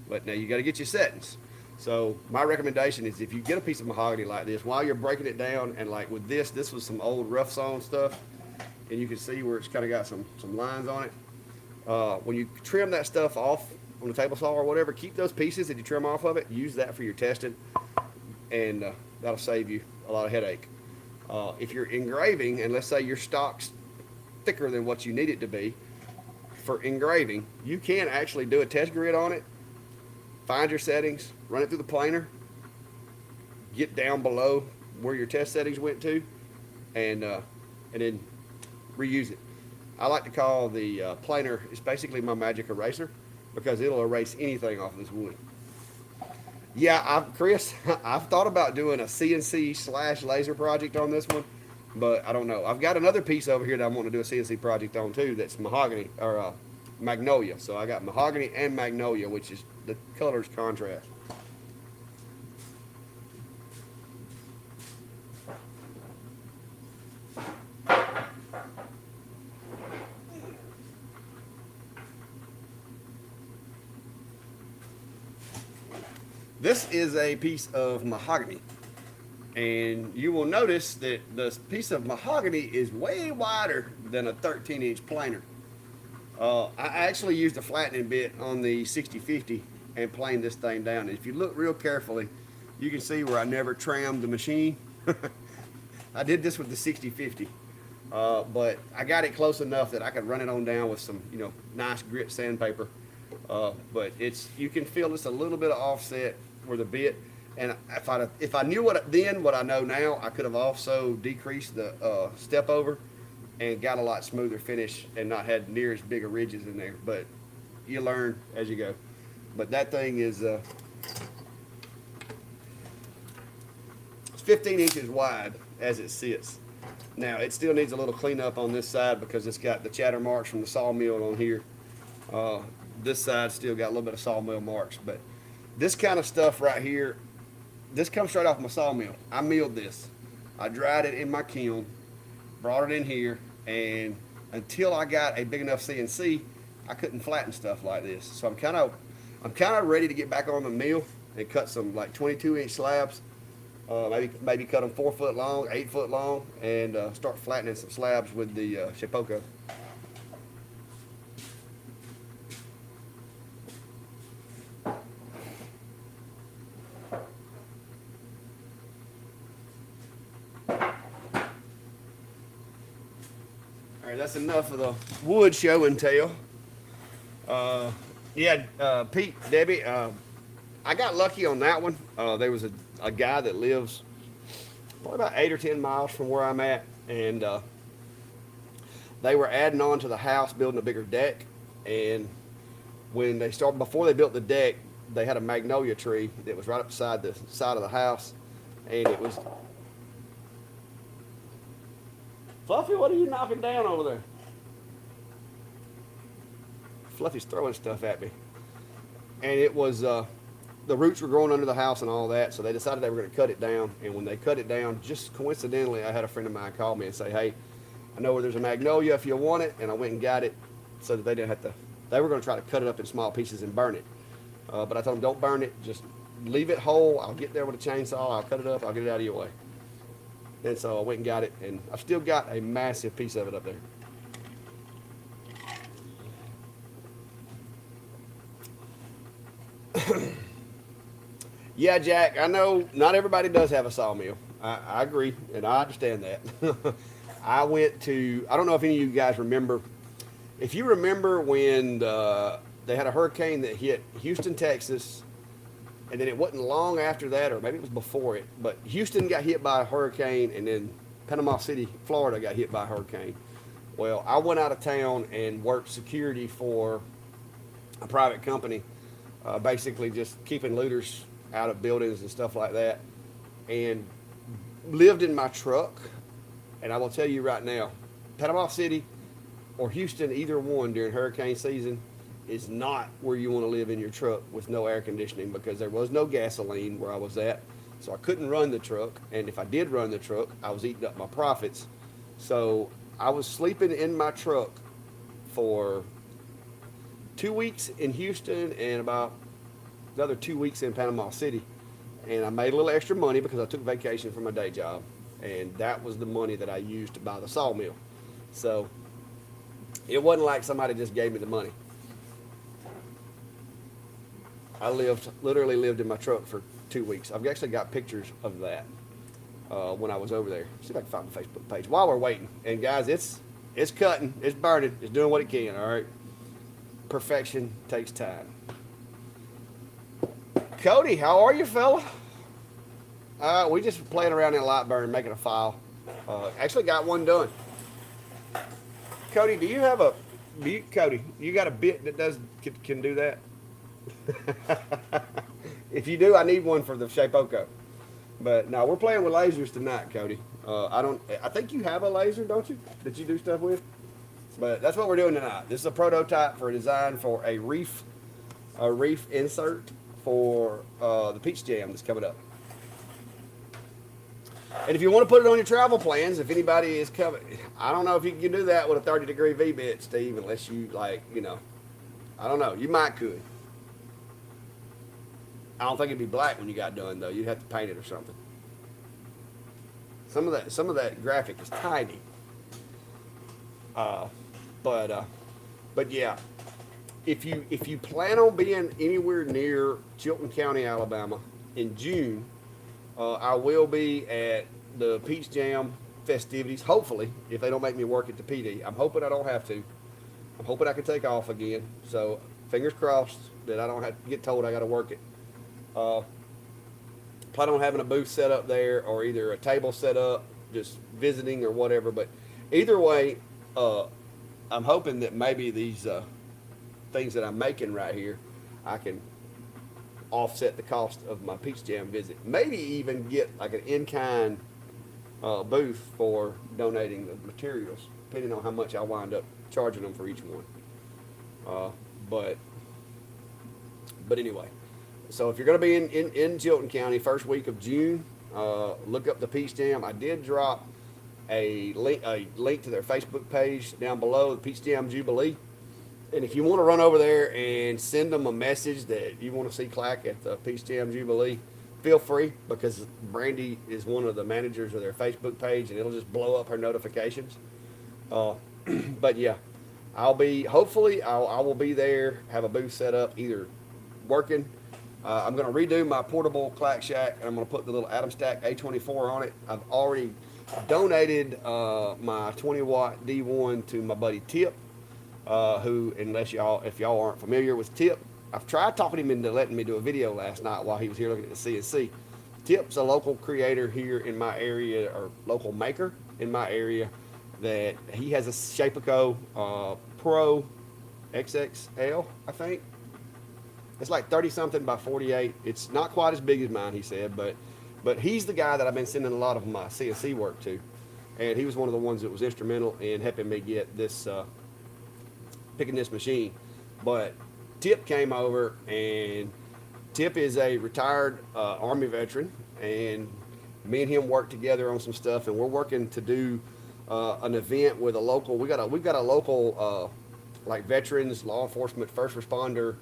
But now you got to get your settings. So my recommendation is if you get a piece of mahogany like this, while you're breaking it down, and like with this was some old rough sawn stuff, and you can see where it's kind of got some lines on it. When you trim that stuff off on the table saw or whatever, keep those pieces that you trim off of it, use that for your testing, and that'll save you a lot of headache. If you're engraving, and let's say your stock's thicker than what you need it to be, for engraving, you can actually do a test grid on it, find your settings, run it through the planer, get down below where your test settings went to, and then reuse it. I like to call the planer, it's basically my magic eraser, because it'll erase anything off of this wood. Yeah, Chris, I've thought about doing a CNC/laser project on this one, but I don't know. I've got another piece over here that I want to do a CNC project on too, that's mahogany, or magnolia. So I got mahogany and magnolia, which is the colors contrast. This is a piece of mahogany, and you will notice that this piece of mahogany is way wider than a 13-inch planer. I actually used a flattening bit on the 6050 and planed this thing down. And if you look real carefully, you can see where I never trimmed the machine. I did this with the 6050, but I got it close enough that I could run it on down with some, nice grit sandpaper. But you can feel just a little bit of offset where the bit, and if I knew what I know now, I could have also decreased the step over and got a lot smoother finish and not had near as big of ridges in there. But you learn as you go. But that thing is it's 15 inches wide as it sits. Now it still needs a little cleanup on this side because it's got the chatter marks from the sawmill on here. This side still got a little bit of sawmill marks, but this kind of stuff right here, this comes straight off my sawmill. I milled this. I dried it in my kiln, brought it in here, and until I got a big enough CNC, I couldn't flatten stuff like this. So I'm kind of ready to get back on the mill and cut some like 22-inch slabs. Maybe cut them 4 foot long, 8 foot long, and start flattening some slabs with the Shapeoko. All right, that's enough of the wood show and tell. Pete, Debbie, I got lucky on that one. There was a guy that lives probably about 8 or 10 miles from where I'm at, and they were adding on to the house, building a bigger deck. And when they started, before they built the deck, they had a magnolia tree that was right up beside the side of the house, and it was Fluffy. What are you knocking down over there? Fluffy's throwing stuff at me, and it was the roots were growing under the house and all that, so they decided they were going to cut it down. And when they cut it down, just coincidentally, I had a friend of mine call me and say, "Hey, I know where there's a magnolia if you want it," and I went and got it so that they didn't have to. They were going to try to cut it up in small pieces and burn it, but I told them, "Don't burn it. Just leave it whole. I'll get there with a chainsaw. I'll cut it up. I'll get it out of your way." And so I went and got it, and I've still got a massive piece of it up there. Yeah, Jack, I know not everybody does have a sawmill. I agree, and I understand that. I went to, I don't know if any of you guys remember, if you remember when they had a hurricane that hit Houston, Texas, and then it wasn't long after that, or maybe it was before it, but Houston got hit by a hurricane, and then Panama City, Florida got hit by a hurricane. Well, I went out of town and worked security for a private company, basically just keeping looters out of buildings and stuff like that, and lived in my truck. And I will tell you right now, Panama City or Houston, either one during hurricane season, is not where you want to live in your truck with no air conditioning, because there was no gasoline where I was at, so I couldn't run the truck. And if I did run the truck, I was eating up my profits. So I was sleeping in my truck for 2 weeks in Houston and about another 2 weeks in Panama City. And I made a little extra money because I took vacation from my day job, and that was the money that I used to buy the sawmill. So it wasn't like somebody just gave me the money. I literally lived in my truck for 2 weeks. I've actually got pictures of that when I was over there. See if I can find the Facebook page while we're waiting. And guys, it's cutting, it's burning, it's doing what it can. All right, perfection takes time. Cody, how are you, fella? We just playing around in Lightburn, making a file. Actually got one done. Cody, Cody, you got a bit that can do that? If you do, I need one for the Shapeoko. But no, we're playing with lasers tonight, Cody. I think you have a laser, don't you, that you do stuff with? But that's what we're doing tonight. This is a prototype for a design for a reef insert for the Peach Jam that's coming up. And if you want to put it on your travel plans, if anybody is coming, I don't know if you can do that with a 30-degree V-bit, Steve, unless you, like, I don't know. You might could. I don't think it'd be black when you got done, though. You'd have to paint it or something. Some of that graphic is tiny. But yeah, if you plan on being anywhere near Chilton County, Alabama in June, I will be at the Peach Jam festivities. Hopefully, if they don't make me work at the PD, I'm hoping I don't have to. I'm hoping I can take off again. So fingers crossed that I don't have to get told I got to work it. Plan on having a booth set up there, or either a table set up, just visiting or whatever. But either way, I'm hoping that maybe these things that I'm making right here, I can offset the cost of my Peach Jam visit. Maybe even get like an in-kind booth for donating the materials, depending on how much I wind up charging them for each one. But anyway, so if you're going to be in Chilton County first week of June, look up the Peach Jam. I did drop a link to their Facebook page down below, the Peach Jam Jubilee. And if you want to run over there and send them a message that you want to see Clack at the Peach Jam Jubilee, feel free, because Brandy is one of the managers of their Facebook page, and it'll just blow up her notifications. But yeah, I will be there, have a booth set up, either working. I'm going to redo my portable Clack Shack, and I'm going to put the little Atom Stack A24 on it. I've already donated my 20 watt D1 to my buddy Tip, who, if y'all aren't familiar with Tip, I've tried talking him into letting me do a video last night while he was here looking at the CNC. Tip's a local creator here in my area, or local maker in my area, that he has a Shapeco Pro XXL, I think. It's like 30 something by 48. It's not quite as big as mine, he said, but he's the guy that I've been sending a lot of my CNC work to. And he was one of the ones that was instrumental in helping me get this, picking this machine. But Tip came over, and Tip is a retired Army veteran, and me and him worked together on some stuff, and we're working to do an event with a local, we've got a local like veterans, law enforcement, first responder.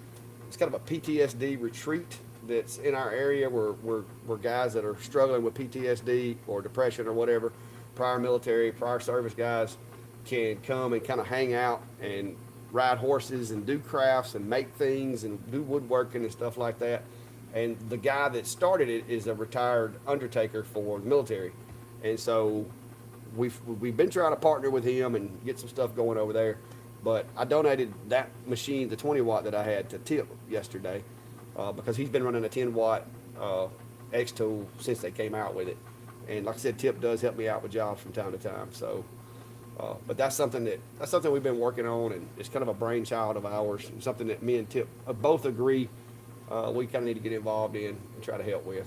It's kind of a PTSD retreat that's in our area where guys that are struggling with PTSD or depression or whatever, prior military, prior service guys, can come and kind of hang out and ride horses and do crafts and make things and do woodworking and stuff like that. And the guy that started it is a retired undertaker for the military. And so we've been trying to partner with him and get some stuff going over there. But I donated that machine, the 20 watt that I had, to Tip yesterday because he's been running a 10 watt X tool since they came out with it. And like I said, Tip does help me out with jobs from time to time. So, but that's something we've been working on, and it's kind of a brainchild of ours, and something that me and Tip both agree we kind of need to get involved in and try to help with.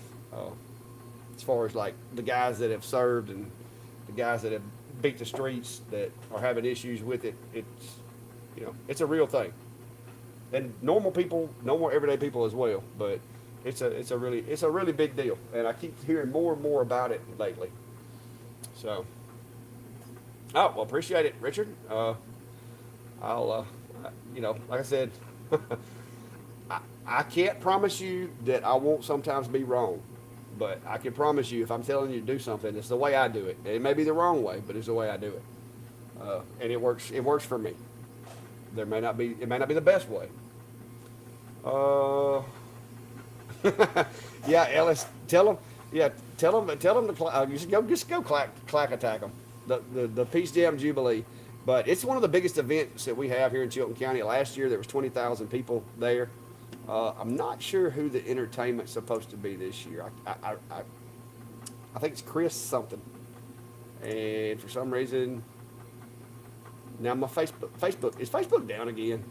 As far as like the guys that have served and the guys that have beat the streets that are having issues with it, it's a real thing. And normal people, normal everyday people as well, but it's a really big deal, and I keep hearing more and more about it lately. So, well, appreciate it, Richard. I'll, like I said, I can't promise you that I won't sometimes be wrong, but I can promise you if I'm telling you to do something, it's the way I do it. It may be the wrong way, but it's the way I do it, and it works. It works for me. It may not be the best way. Yeah, Ellis, tell them to just go clack attack them. The Peace Jam Jubilee, but it's one of the biggest events that we have here in Chilton County. Last year there was 20,000 people there. I'm not sure who the entertainment's supposed to be this year. I think it's Chris something, and for some reason now my Facebook is Facebook down again,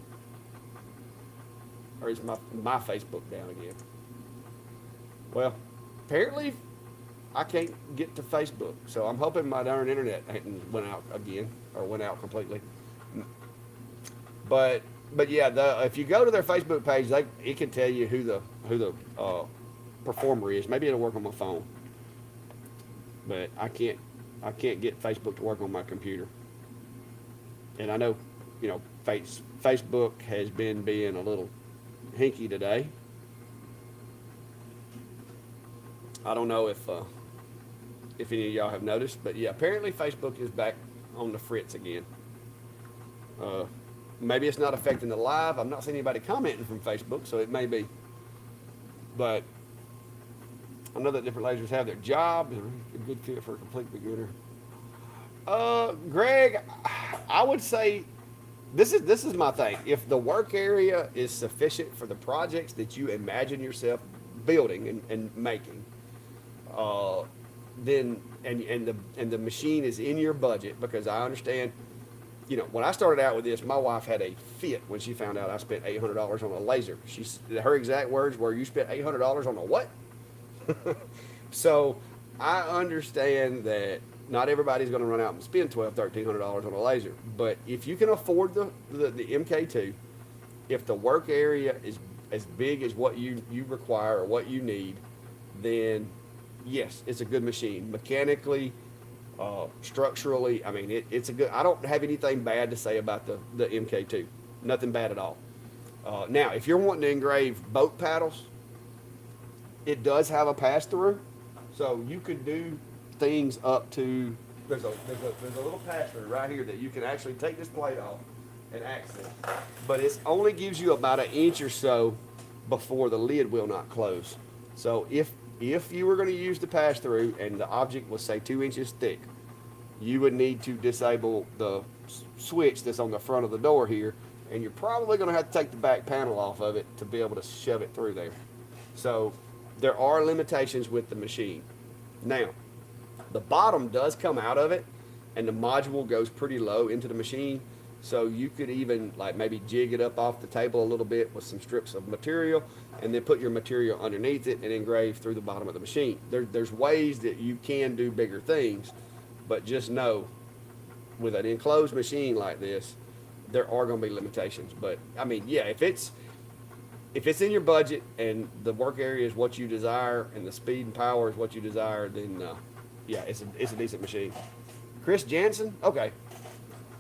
or is my Facebook down again? Well, apparently I can't get to Facebook, so I'm hoping my darn internet went out again, or went out completely. But yeah, if you go to their Facebook page, it can tell you who the performer is. Maybe it'll work on my phone, but I can't get Facebook to work on my computer. And I know, Facebook has been being a little hinky today. I don't know if any of y'all have noticed, but yeah, apparently Facebook is back on the fritz again. Maybe it's not affecting the live. I'm not seeing anybody commenting from Facebook, so it may be. But I know that different lasers have their job. They're a good fit for a complete beginner. Greg, I would say this is my thing. If the work area is sufficient for the projects that you imagine yourself building and making, then and the machine is in your budget, because I understand. When I started out with this, my wife had a fit when she found out I spent $800 on a laser. Her exact words were, "You spent $800 on a what?" So I understand that not everybody's going to run out and spend $1,200–1,300 on a laser. But if you can afford the MK2, if the work area is as big as what you require or what you need, then yes, it's a good machine. Mechanically, structurally, I mean, it's a good. I don't have anything bad to say about the MK2. Nothing bad at all. Now, if you're wanting to engrave boat paddles, it does have a pass-through, so you can do things up to. There's a little pass-through right here that you can actually take this plate off and access, but it only gives you about an inch or so before the lid will not close. So if if you were going to use the pass-through and the object was, say, 2 inches thick, you would need to disable the switch that's on the front of the door here, and you're probably going to have to take the back panel off of it to be able to shove it through there. So there are limitations with the machine. Now, the bottom does come out of it, and the module goes pretty low into the machine, so you could even like maybe jig it up off the table a little bit with some strips of material, and then put your material underneath it and engrave through the bottom of the machine. There's ways that you can do bigger things, but just know with an enclosed machine like this, there are going to be limitations. But I mean, yeah, if it's in your budget and the work area is what you desire and the speed and power is what you desire, then yeah, it's a decent machine. Chris Jansen? Okay.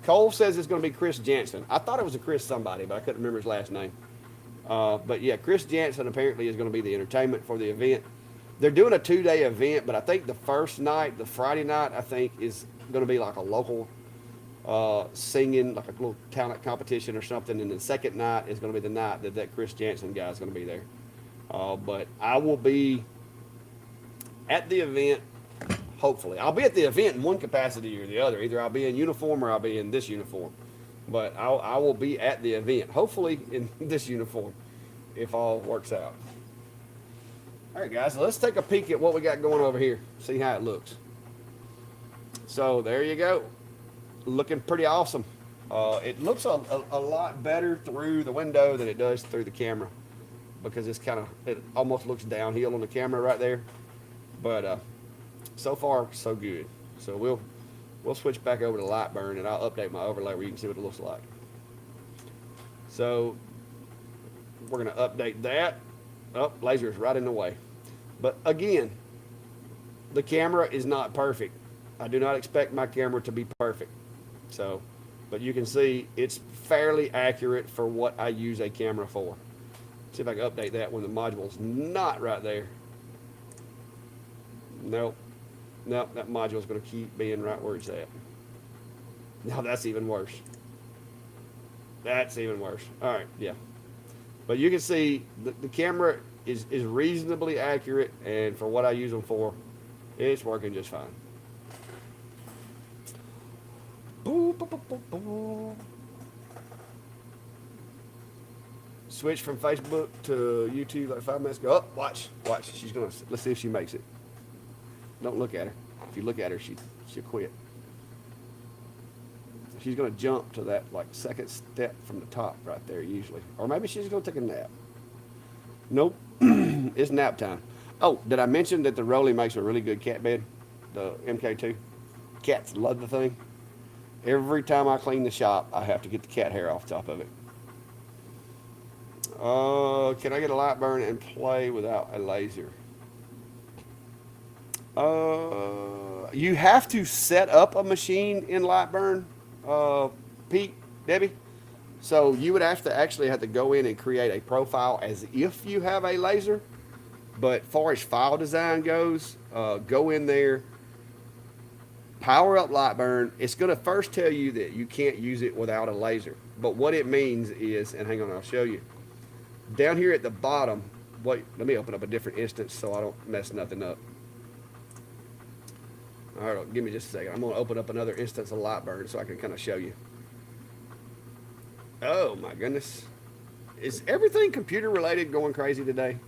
Cole says it's going to be Chris Jansen. I thought it was a Chris somebody, but I couldn't remember his last name. But yeah, Chris Jansen apparently is going to be the entertainment for the event. They're doing a 2-day event, but I think the first night, the Friday night, I think is going to be like a local singing, like a little talent competition or something. And the second night is going to be the night that Chris Jansen guy is going to be there. But I will be at the event. Hopefully, I'll be at the event in one capacity or the other. Either I'll be in uniform or I'll be in this uniform. But I will be at the event, hopefully in this uniform, if all works out. All right, guys, so let's take a peek at what we got going over here. See how it looks. So there you go, looking pretty awesome. It looks a lot better through the window than it does through the camera, because it almost looks downhill on the camera right there. But so far, so good. So we'll switch back over to Lightburn, and I'll update my overlay where you can see what it looks like. So we're going to update that. Oh, laser is right in the way. But again, the camera is not perfect. I do not expect my camera to be perfect. So, but you can see it's fairly accurate for what I use a camera for. See if I can update that when the module's not right there. Nope. Nope, that module's going to keep being right where it's at. Now that's even worse. That's even worse. All right, yeah. But you can see the camera is reasonably accurate, and for what I use them for, it's working just fine. Switch from Facebook to YouTube like 5 minutes ago. Oh, watch. She's gonna. Let's see if she makes it. Don't look at her. If you look at her, she'll quit. She's gonna jump to that like second step from the top right there usually, or maybe she's gonna take a nap. Nope, it's nap time. Oh, did I mention that the Rolly makes a really good cat bed? The MK2. Cats love the thing. Every time I clean the shop, I have to get the cat hair off the top of it. Can I get a Lightburn and play without a laser? You have to set up a machine in Lightburn, Pete, Debbie. So you would have to go in and create a profile as if you have a laser. But far as file design goes, go in there, power up Lightburn. It's going to first tell you that you can't use it without a laser. But what it means is, and hang on, I'll show you. Down here at the bottom, let me open up a different instance so I don't mess nothing up. All right, give me just a second. I'm going to open up another instance of Lightburn so I can kind of show you. Oh, my goodness. Is everything computer-related going crazy today?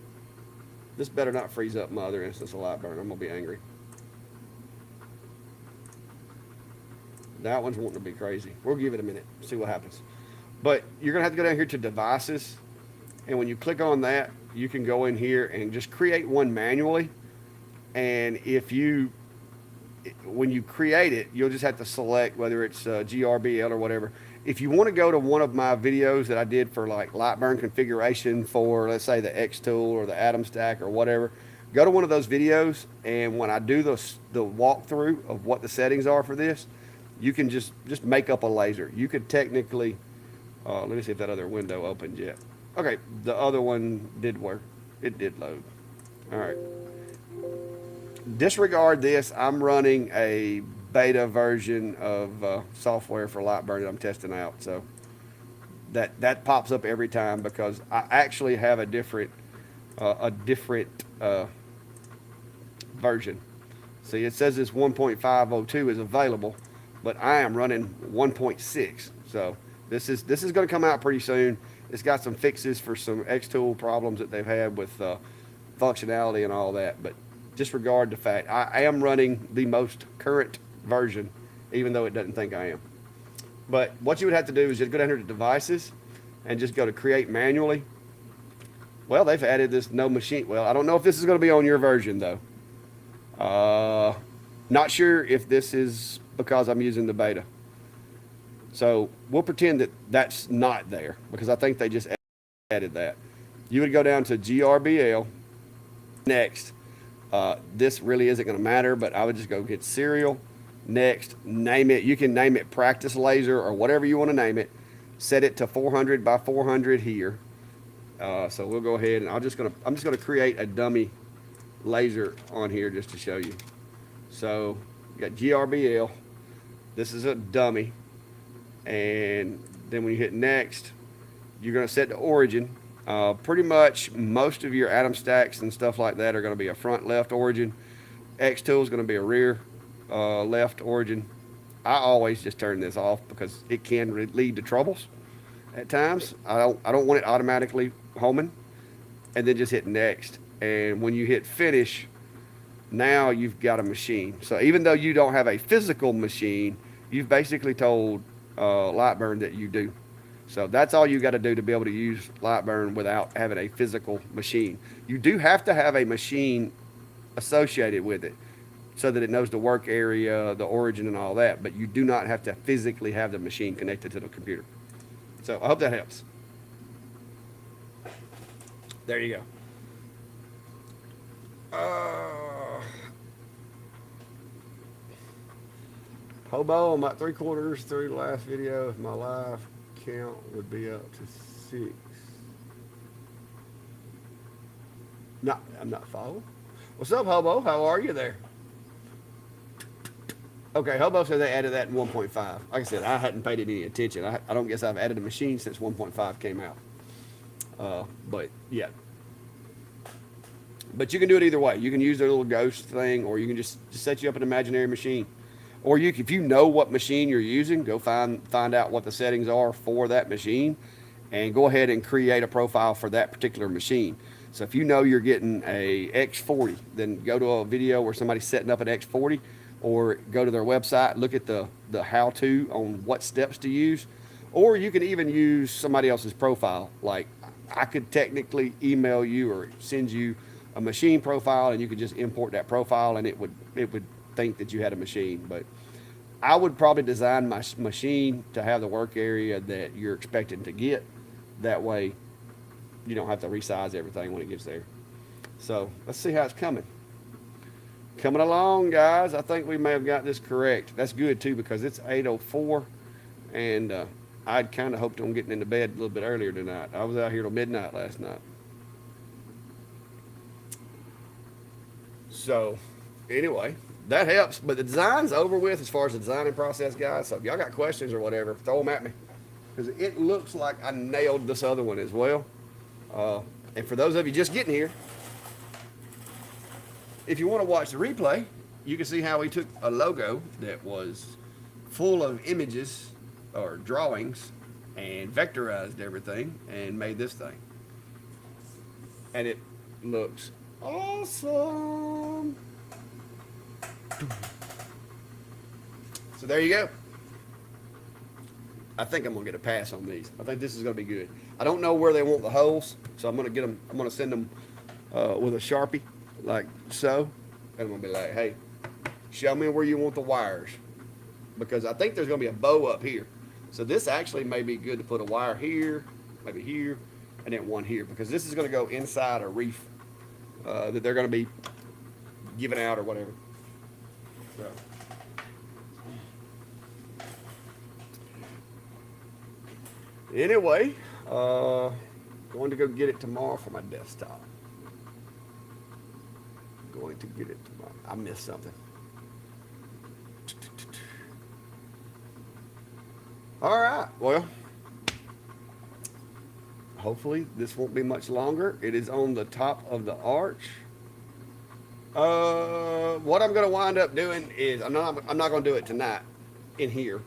This better not freeze up my other instance of Lightburn. I'm going to be angry. That one's wanting to be crazy. We'll give it a minute, see what happens. But you're going to have to go down here to Devices. And when you click on that, you can go in here and just create one manually. And when you create it, you'll just have to select whether it's GRBL or whatever. If you want to go to one of my videos that I did for like Lightburn configuration for, let's say, the X tool or the Atom Stack or whatever, go to one of those videos, and when I do the walkthrough of what the settings are for this, you can just make up a laser. You could technically, let me see if that other window opened yet. Okay, the other one did work. It did load. All right. Disregard this. I'm running a beta version of software for Lightburn that I'm testing out. So that pops up every time because I actually have a different version. See, it says this 1.502 is available, but I am running 1.6. So this is going to come out pretty soon. It's got some fixes for some Xtool problems that they've had with functionality and all that. But disregard the fact I am running the most current version, even though it doesn't think I am. But what you would have to do is just go down here to devices and just go to create manually. Well, they've added this no machine. Well, I don't know if this is going to be on your version though. Not sure if this is because I'm using the beta. So we'll pretend that that's not there because I think they just added that. You would go down to GRBL. Next. This really isn't going to matter, but I would just go get serial. Next, name it. You can name it practice laser or whatever you want to name it. Set it to 400 by 400 here. So we'll go ahead and I'm just gonna create a dummy laser on here just to show you. So you got GRBL. This is a dummy, and then when you hit next, you're gonna set the origin. Pretty much most of your atom stacks and stuff like that are gonna be a front left origin. Xtool is gonna be a rear left origin. I always just turn this off because it can lead to troubles at times. I don't want it automatically homing. And then just hit next. And when you hit finish, now you've got a machine. So even though you don't have a physical machine, you've basically told Lightburn that you do. So that's all you got to do to be able to use Lightburn without having a physical machine. You do have to have a machine associated with it so that it knows the work area, the origin, and all that. But you do not have to physically have the machine connected to the computer. So I hope that helps. There you go. Hobo, I'm about 3/4 through the last video. If my live count would be up to 6. No, I'm not following. What's up, Hobo? How are you there? Okay, Hobo said they added that in 1.5. Like I said, I hadn't paid it any attention. I don't guess I've added a machine since 1.5 came out. But yeah. But you can do it either way. You can use their little ghost thing, or you can just set you up an imaginary machine. Or if you know what machine you're using, go find out what the settings are for that machine, and go ahead and create a profile for that particular machine. So if you know you're getting a X40, then go to a video where somebody's setting up an X40, or go to their website, look at the how-to on what steps to use. Or you can even use somebody else's profile. Like I could technically email you or send you a machine profile, and you could just import that profile, and it would think that you had a machine. But I would probably design my machine to have the work area that you're expecting to get. That way you don't have to resize everything when it gets there. So let's see how it's coming. Coming along, guys. I think we may have got this correct. That's good too, because it's 8:04, and I'd kind of hoped on getting into bed a little bit earlier tonight. I was out here till midnight last night. So anyway, that helps. But the design's over with as far as the designing process, guys. So if y'all got questions or whatever, throw them at me, because it looks like I nailed this other one as well. And for those of you just getting here, if you want to watch the replay, you can see how we took a logo that was full of images or drawings and vectorized everything and made this thing. And it looks awesome. So there you go. I think I'm gonna get a pass on these. I think this is gonna be good. I don't know where they want the holes, so I'm gonna send them with a Sharpie, like so. And I'm gonna be like, hey, show me where you want the wires, because I think there's gonna be a bow up here. So this actually may be good to put a wire here, maybe here, and then one here, because this is gonna go inside a reef that they're gonna be giving out or whatever. So. Anyway, going to go get it tomorrow for my desktop. Going to get it tomorrow. I missed something. All right, well, hopefully this won't be much longer. It is on the top of the arch, What I'm gonna wind up doing is I'm not gonna do it tonight in here,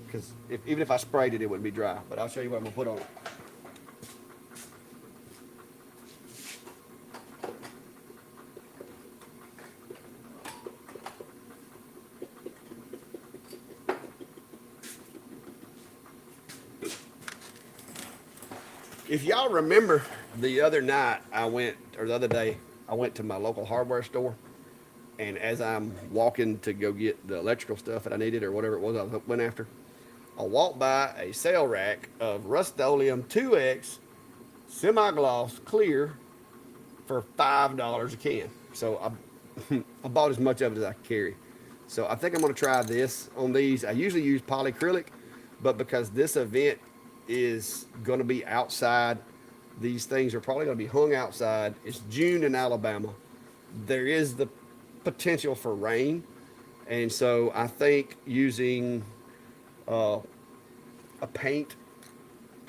because even if I sprayed it, it wouldn't be dry. But I'll show you what I'm gonna put on it. If y'all remember the other night or the other day, I went to my local hardware store, and as I'm walking to go get the electrical stuff that I needed or whatever it was I went after, I walked by a sale rack of Rust-Oleum 2X semi-gloss clear for $5 a can. So I bought as much of it as I could carry. So I think I'm going to try this on these. I usually use polyacrylic, but because this event is going to be outside, these things are probably going to be hung outside. It's June in Alabama. There is the potential for rain, and so I think using a paint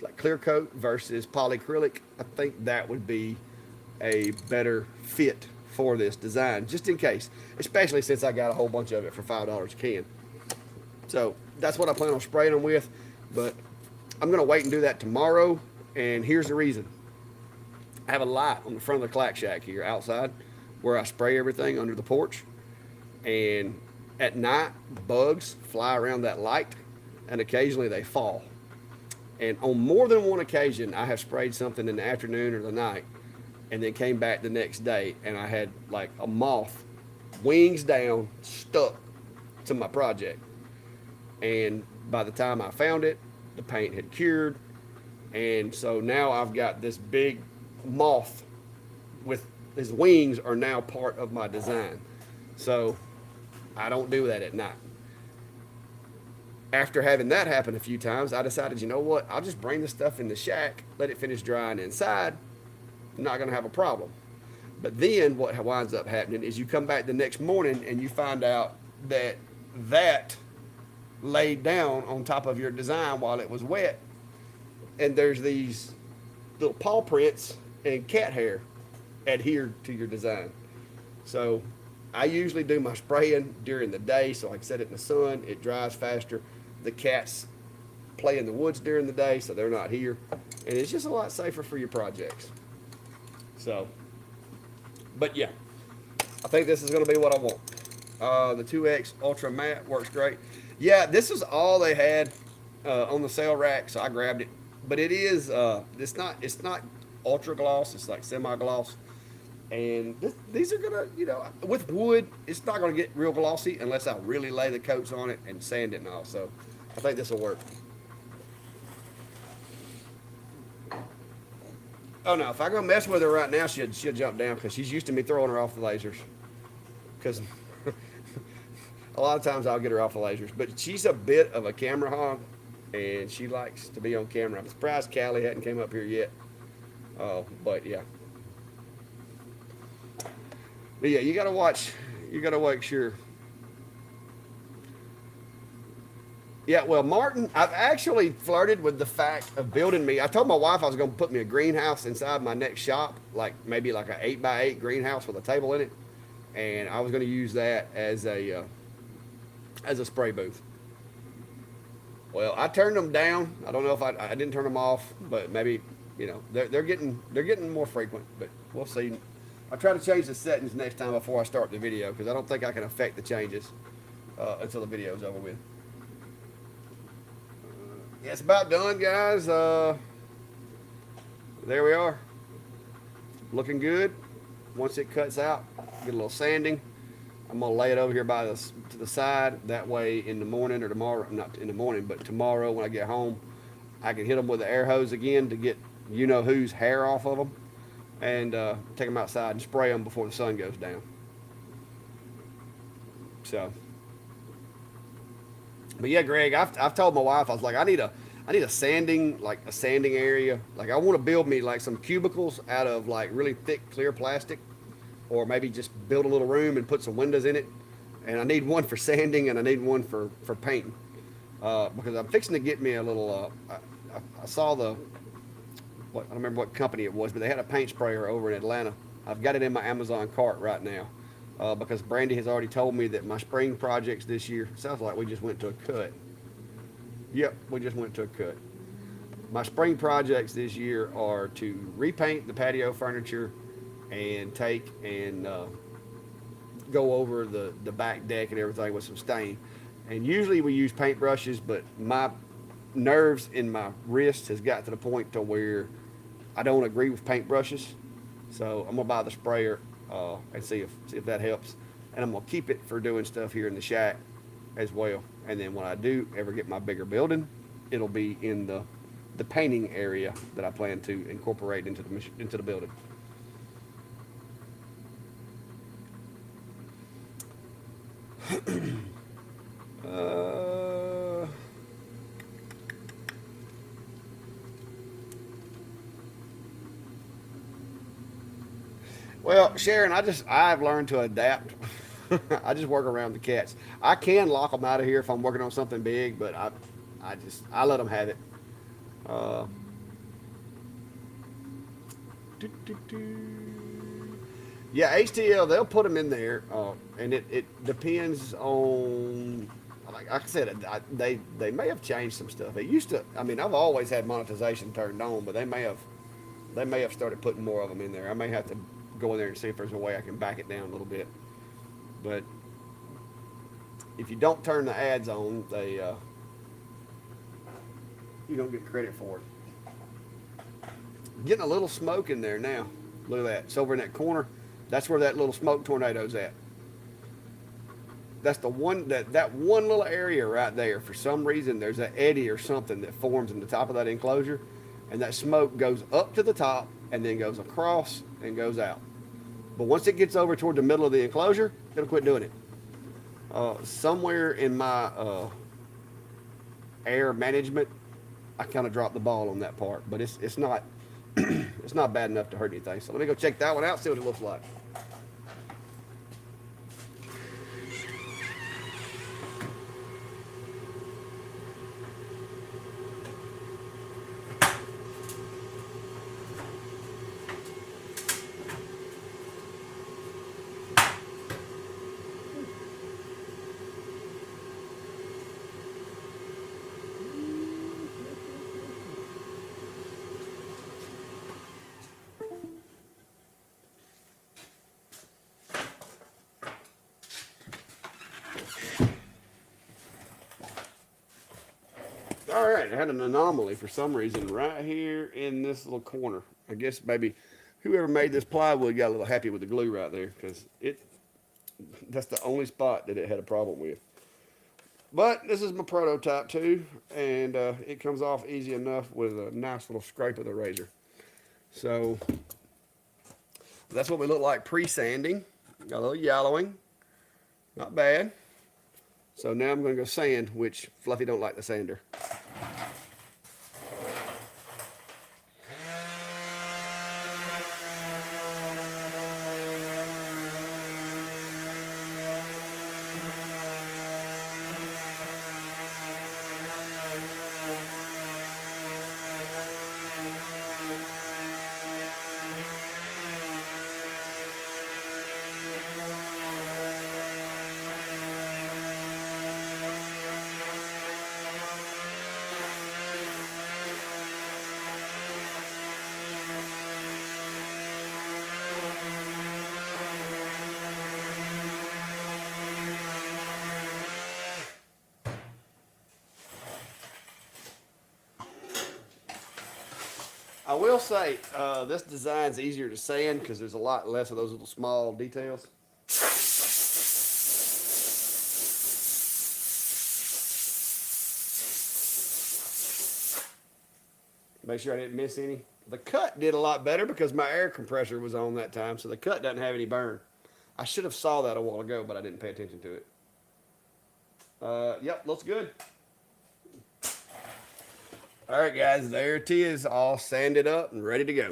like clear coat versus polyacrylic, I think that would be a better fit for this design, just in case, especially since I got a whole bunch of it for $5 a can. So that's what I plan on spraying them with, but I'm going to wait and do that tomorrow, and here's the reason. I have a light on the front of the clack shack here outside where I spray everything under the porch, and at night bugs fly around that light, and occasionally they fall. And on more than one occasion, I have sprayed something in the afternoon or the night and then came back the next day, and I had like a moth, wings down, stuck to my project. And by the time I found it, the paint had cured. And so now I've got this big moth with his wings are now part of my design. So I don't do that at night. After having that happen a few times, I decided, you know what? I'll just bring the stuff in the shack, let it finish drying inside. I'm not going to have a problem. But then what winds up happening is you come back the next morning and you find out that that laid down on top of your design while it was wet. And there's these little paw prints and cat hair adhered to your design. So I usually do my spraying during the day so I can set it in the sun. It dries faster. The cats play in the woods during the day, so they're not here. And it's just a lot safer for your projects. So, but yeah, I think this is going to be what I want. The 2X Ultra Matte works great. Yeah, this is all they had on the sale rack, so I grabbed it. But it is, it's not ultra gloss. It's like semi-gloss. And these are gonna, with wood, it's not gonna get real glossy unless I really lay the coats on it and sand it and all. So I think this will work. Oh no, if I go mess with her right now, she'll jump down because she's used to me throwing her off the lasers. Because a lot of times I'll get her off the lasers, but she's a bit of a camera hog, and she likes to be on camera. I'm surprised Callie hadn't came up here yet. But yeah. But yeah, you gotta watch. You gotta make sure. Yeah, well, Martin, I've actually flirted with the fact of building me. I told my wife I was going to put me a greenhouse inside my next shop, like maybe like an 8x8 greenhouse with a table in it, and I was going to use that as a spray booth. Well, I turned them down. I don't know if I didn't turn them off, but maybe they're getting more frequent. But we'll see. I'll try to change the settings next time before I start the video because I don't think I can affect the changes until the video's over with. Yeah, it's about done, guys. There we are. Looking good. Once it cuts out, get a little sanding. I'm gonna lay it over here to the side. That way, in the morning or tomorrow, not in the morning, but tomorrow when I get home, I can hit them with the air hose again to get whose hair off of them, and take them outside and spray them before the sun goes down. So. But yeah, Greg, I've told my wife, I was like, I need a sanding area. Like I want to build me like some cubicles out of like really thick clear plastic, or maybe just build a little room and put some windows in it. And I need one for sanding and I need one for painting. Because I'm fixing to get me a little, I saw I don't remember what company it was, but they had a paint sprayer over in Atlanta. I've got it in my Amazon cart right now. because Brandy has already told me that my spring projects this year, sounds like we just went to a cut. Yep, we just went to a cut. My spring projects this year are to repaint the patio furniture and take and go over the back deck and everything with some stain. And usually we use paint brushes, but my nerves in my wrist has got to the point to where I don't agree with paint brushes. So I'm gonna buy the sprayer and see if that helps. And I'm gonna keep it for doing stuff here in the shack as well. And then when I do ever get my bigger building, it'll be in the painting area that I plan to incorporate into the building. uh, well, Sharon, I've learned to adapt. I just work around the cats. I can lock them out of here if I'm working on something big, but I let them have it. Uh, do, do, do. Yeah, HTL, they'll put them in there, and it depends on, like I said, they may have changed some stuff. They used to, I mean, I've always had monetization turned on, but they may have started putting more of them in there. I may have to go in there and see if there's a way I can back it down a little bit. But if you don't turn the ads on, you don't get credit for it. Getting a little smoke in there now. Look at that. It's over in that corner. That's where that little smoke tornado's at. That's the one that one little area right there. For some reason, there's an eddy or something that forms in the top of that enclosure, and that smoke goes up to the top and then goes across and goes out. But once it gets over toward the middle of the enclosure, it'll quit doing it. Somewhere in my air management, I kind of dropped the ball on that part, but it's not it's not bad enough to hurt anything. So let me go check that one out, see what it looks like. All right, I had an anomaly for some reason right here in this little corner. I guess maybe whoever made this plywood got a little happy with the glue right there, because that's the only spot that it had a problem with. But this is my prototype too, and it comes off easy enough with a nice little scrape of the razor. So that's what we look like pre-sanding. Got a little yellowing, not bad. So now I'm going to go sand, which Fluffy don't like the sander. I will say this design's easier to sand because there's a lot less of those little small details. Make sure I didn't miss any. The cut did a lot better because my air compressor was on that time, so the cut doesn't have any burn. I should have saw that a while ago, but I didn't pay attention to it. Yep, looks good. All right, guys, there it is, all sanded up and ready to go.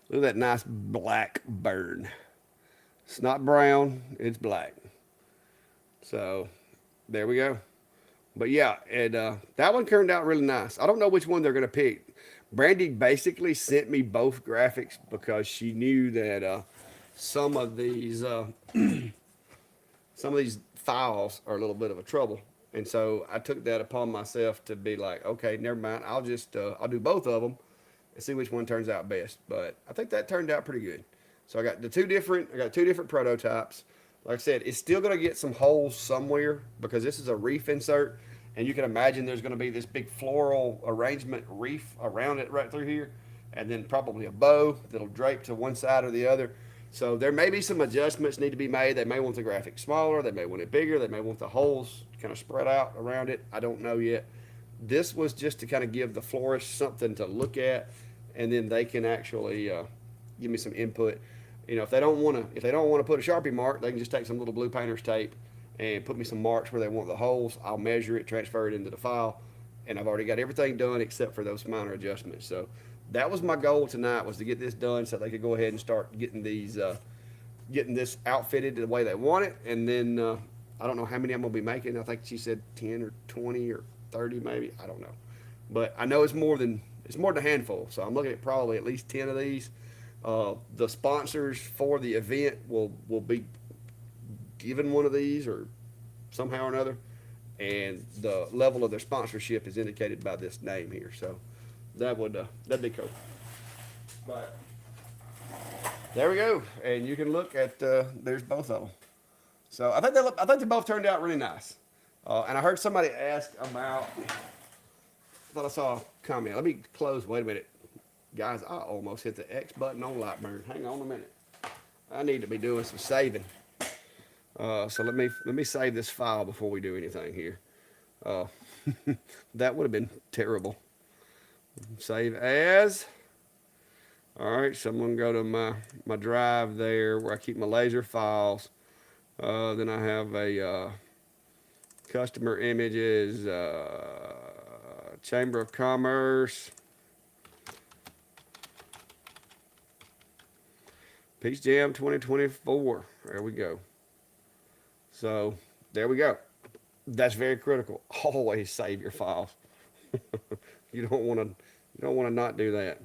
Look at that nice black burn. It's not brown, it's black. So there we go. But yeah, that one turned out really nice. I don't know which one they're going to pick. Brandy basically sent me both graphics because she knew that some of these some of these files are a little bit of a trouble. And so I took that upon myself to be like, okay, never mind. I'll just I'll do both of them and see which one turns out best. But I think that turned out pretty good. So I got two different prototypes. Like I said, it's still going to get some holes somewhere because this is a reef insert, and you can imagine there's going to be this big floral arrangement reef around it right through here, and then probably a bow that'll drape to one side or the other. So there may be some adjustments need to be made. They may want the graphic smaller, they may want it bigger, they may want the holes kind of spread out around it. I don't know yet. This was just to kind of give the florist something to look at, and then they can actually give me some input. You know, if they don't want to put a Sharpie mark, they can just take some little blue painter's tape and put me some marks where they want the holes. I'll measure it, transfer it into the file, and I've already got everything done except for those minor adjustments. So that was my goal tonight, was to get this done so they could go ahead and start getting these getting this outfitted the way they want it. And then I don't know how many I'm gonna be making. I think she said 10 or 20 or 30 maybe. I don't know, but I know it's more than a handful. So I'm looking at probably at least 10 of these. The sponsors for the event will be given one of these or somehow or another, and the level of their sponsorship is indicated by this name here. So that'd be cool. But there we go, and you can look at there's both of them. So I think they both turned out really nice. And I heard somebody ask about. I thought I saw a comment. Let me close. Wait a minute. Guys, I almost hit the X button on Lightburn. Hang on a minute. I need to be doing some saving. So let me save this file before we do anything here. That would have been terrible. Save as. All right, so I'm gonna go to my drive there where I keep my laser files. Then I have a customer images, Chamber of Commerce. Peach Jam 2024. There we go. So there we go. That's very critical. Always save your files. You don't want to not do that.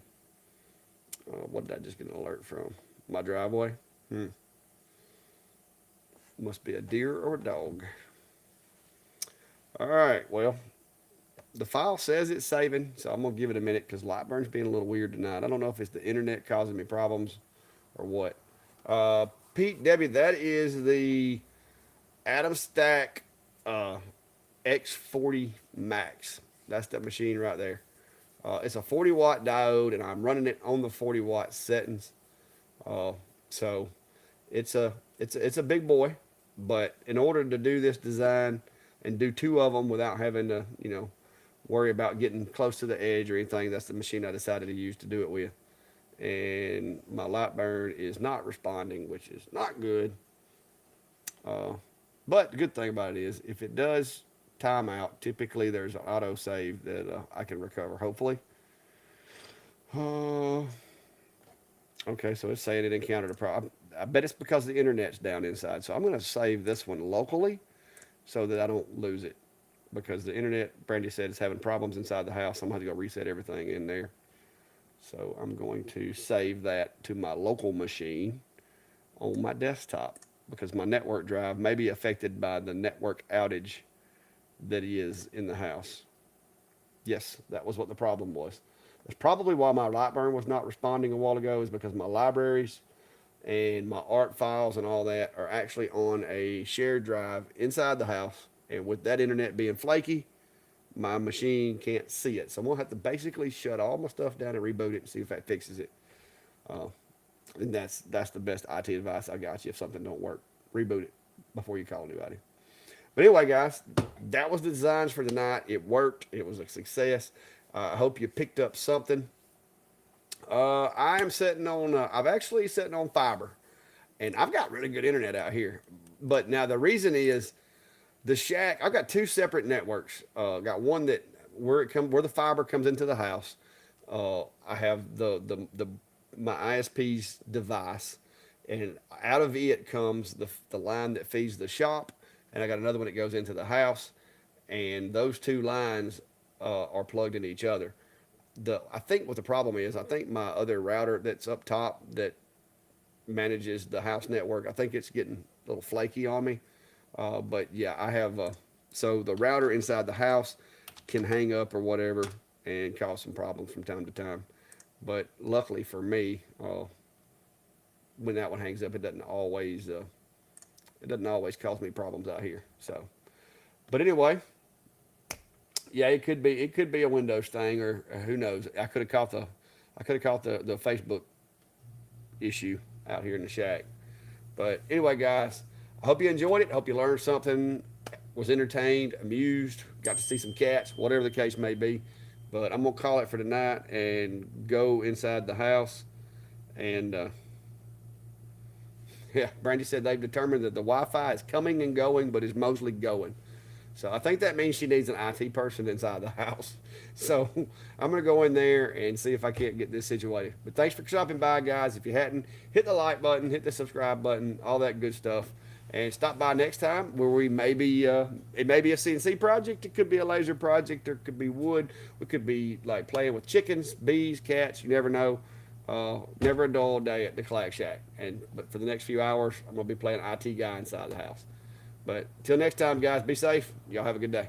What did I just get an alert from? My driveway. Must be a deer or a dog. All right. Well, the file says it's saving, so I'm gonna give it a minute because Lightburn's being a little weird tonight. I don't know if it's the internet causing me problems or what. Pete, Debbie, that is the Atom Stack X40 Max. That's that machine right there. It's a 40 watt diode, and I'm running it on the 40 watt settings. So it's a big boy, but in order to do this design and do two of them without having to, worry about getting close to the edge or anything, that's the machine I decided to use to do it with. And my Lightburn is not responding, which is not good. But the good thing about it is, if it does time out, typically there's an auto save that I can recover, hopefully. Okay, so it's saying it encountered a problem. I bet it's because the internet's down inside. So I'm going to save this one locally so that I don't lose it. Because the internet, Brandy said, is having problems inside the house. I'm going to have to go reset everything in there. So I'm going to save that to my local machine on my desktop, because my network drive may be affected by the network outage that is in the house. Yes, that was what the problem was. That's probably why my Lightburn was not responding a while ago, is because my libraries and my art files and all that are actually on a shared drive inside the house. And with that internet being flaky, my machine can't see it. So I'm going to have to basically shut all my stuff down and reboot it and see if that fixes it. And that's the best IT advice I got you. If something don't work, reboot it before you call anybody. But anyway, guys, that was the designs for tonight. It worked. It was a success. I hope you picked up something. I am sitting on, I'm actually sitting on fiber, and I've got really good internet out here. But now the reason is the shack, I've got two separate networks. Got one that where the fiber comes into the house. I have my ISP's device, and out of it comes the line that feeds the shop, and I got another one that goes into the house, and those two lines are plugged into each other. I think what the problem is, I think my other router that's up top that manages the house network. I think it's getting a little flaky on me. But yeah, I have, so the router inside the house can hang up or whatever and cause some problems from time to time. But luckily for me, when that one hangs up, it doesn't always cause me problems out here. So, but anyway, yeah, it could be a Windows thing, or who knows. I could have caught the Facebook issue out here in the shack. But anyway, guys, I hope you enjoyed it. I hope you learned something, was entertained, amused, got to see some cats, whatever the case may be. But I'm gonna call it for tonight and go inside the house. And yeah, Brandy said they've determined that the Wi-Fi is coming and going, but is mostly going. So I think that means she needs an IT person inside the house. So I'm going to go in there and see if I can't get this situated. But thanks for stopping by, guys. If you hadn't, hit the like button, hit the subscribe button, all that good stuff. And stop by next time where we maybe, it may be a CNC project. It could be a laser project. Or it could be wood. We could be like playing with chickens, bees, cats. You never know. Never a dull day at the Clack Shack. But for the next few hours, I'm going to be playing IT guy inside the house. But till next time, guys, be safe. Y'all have a good day.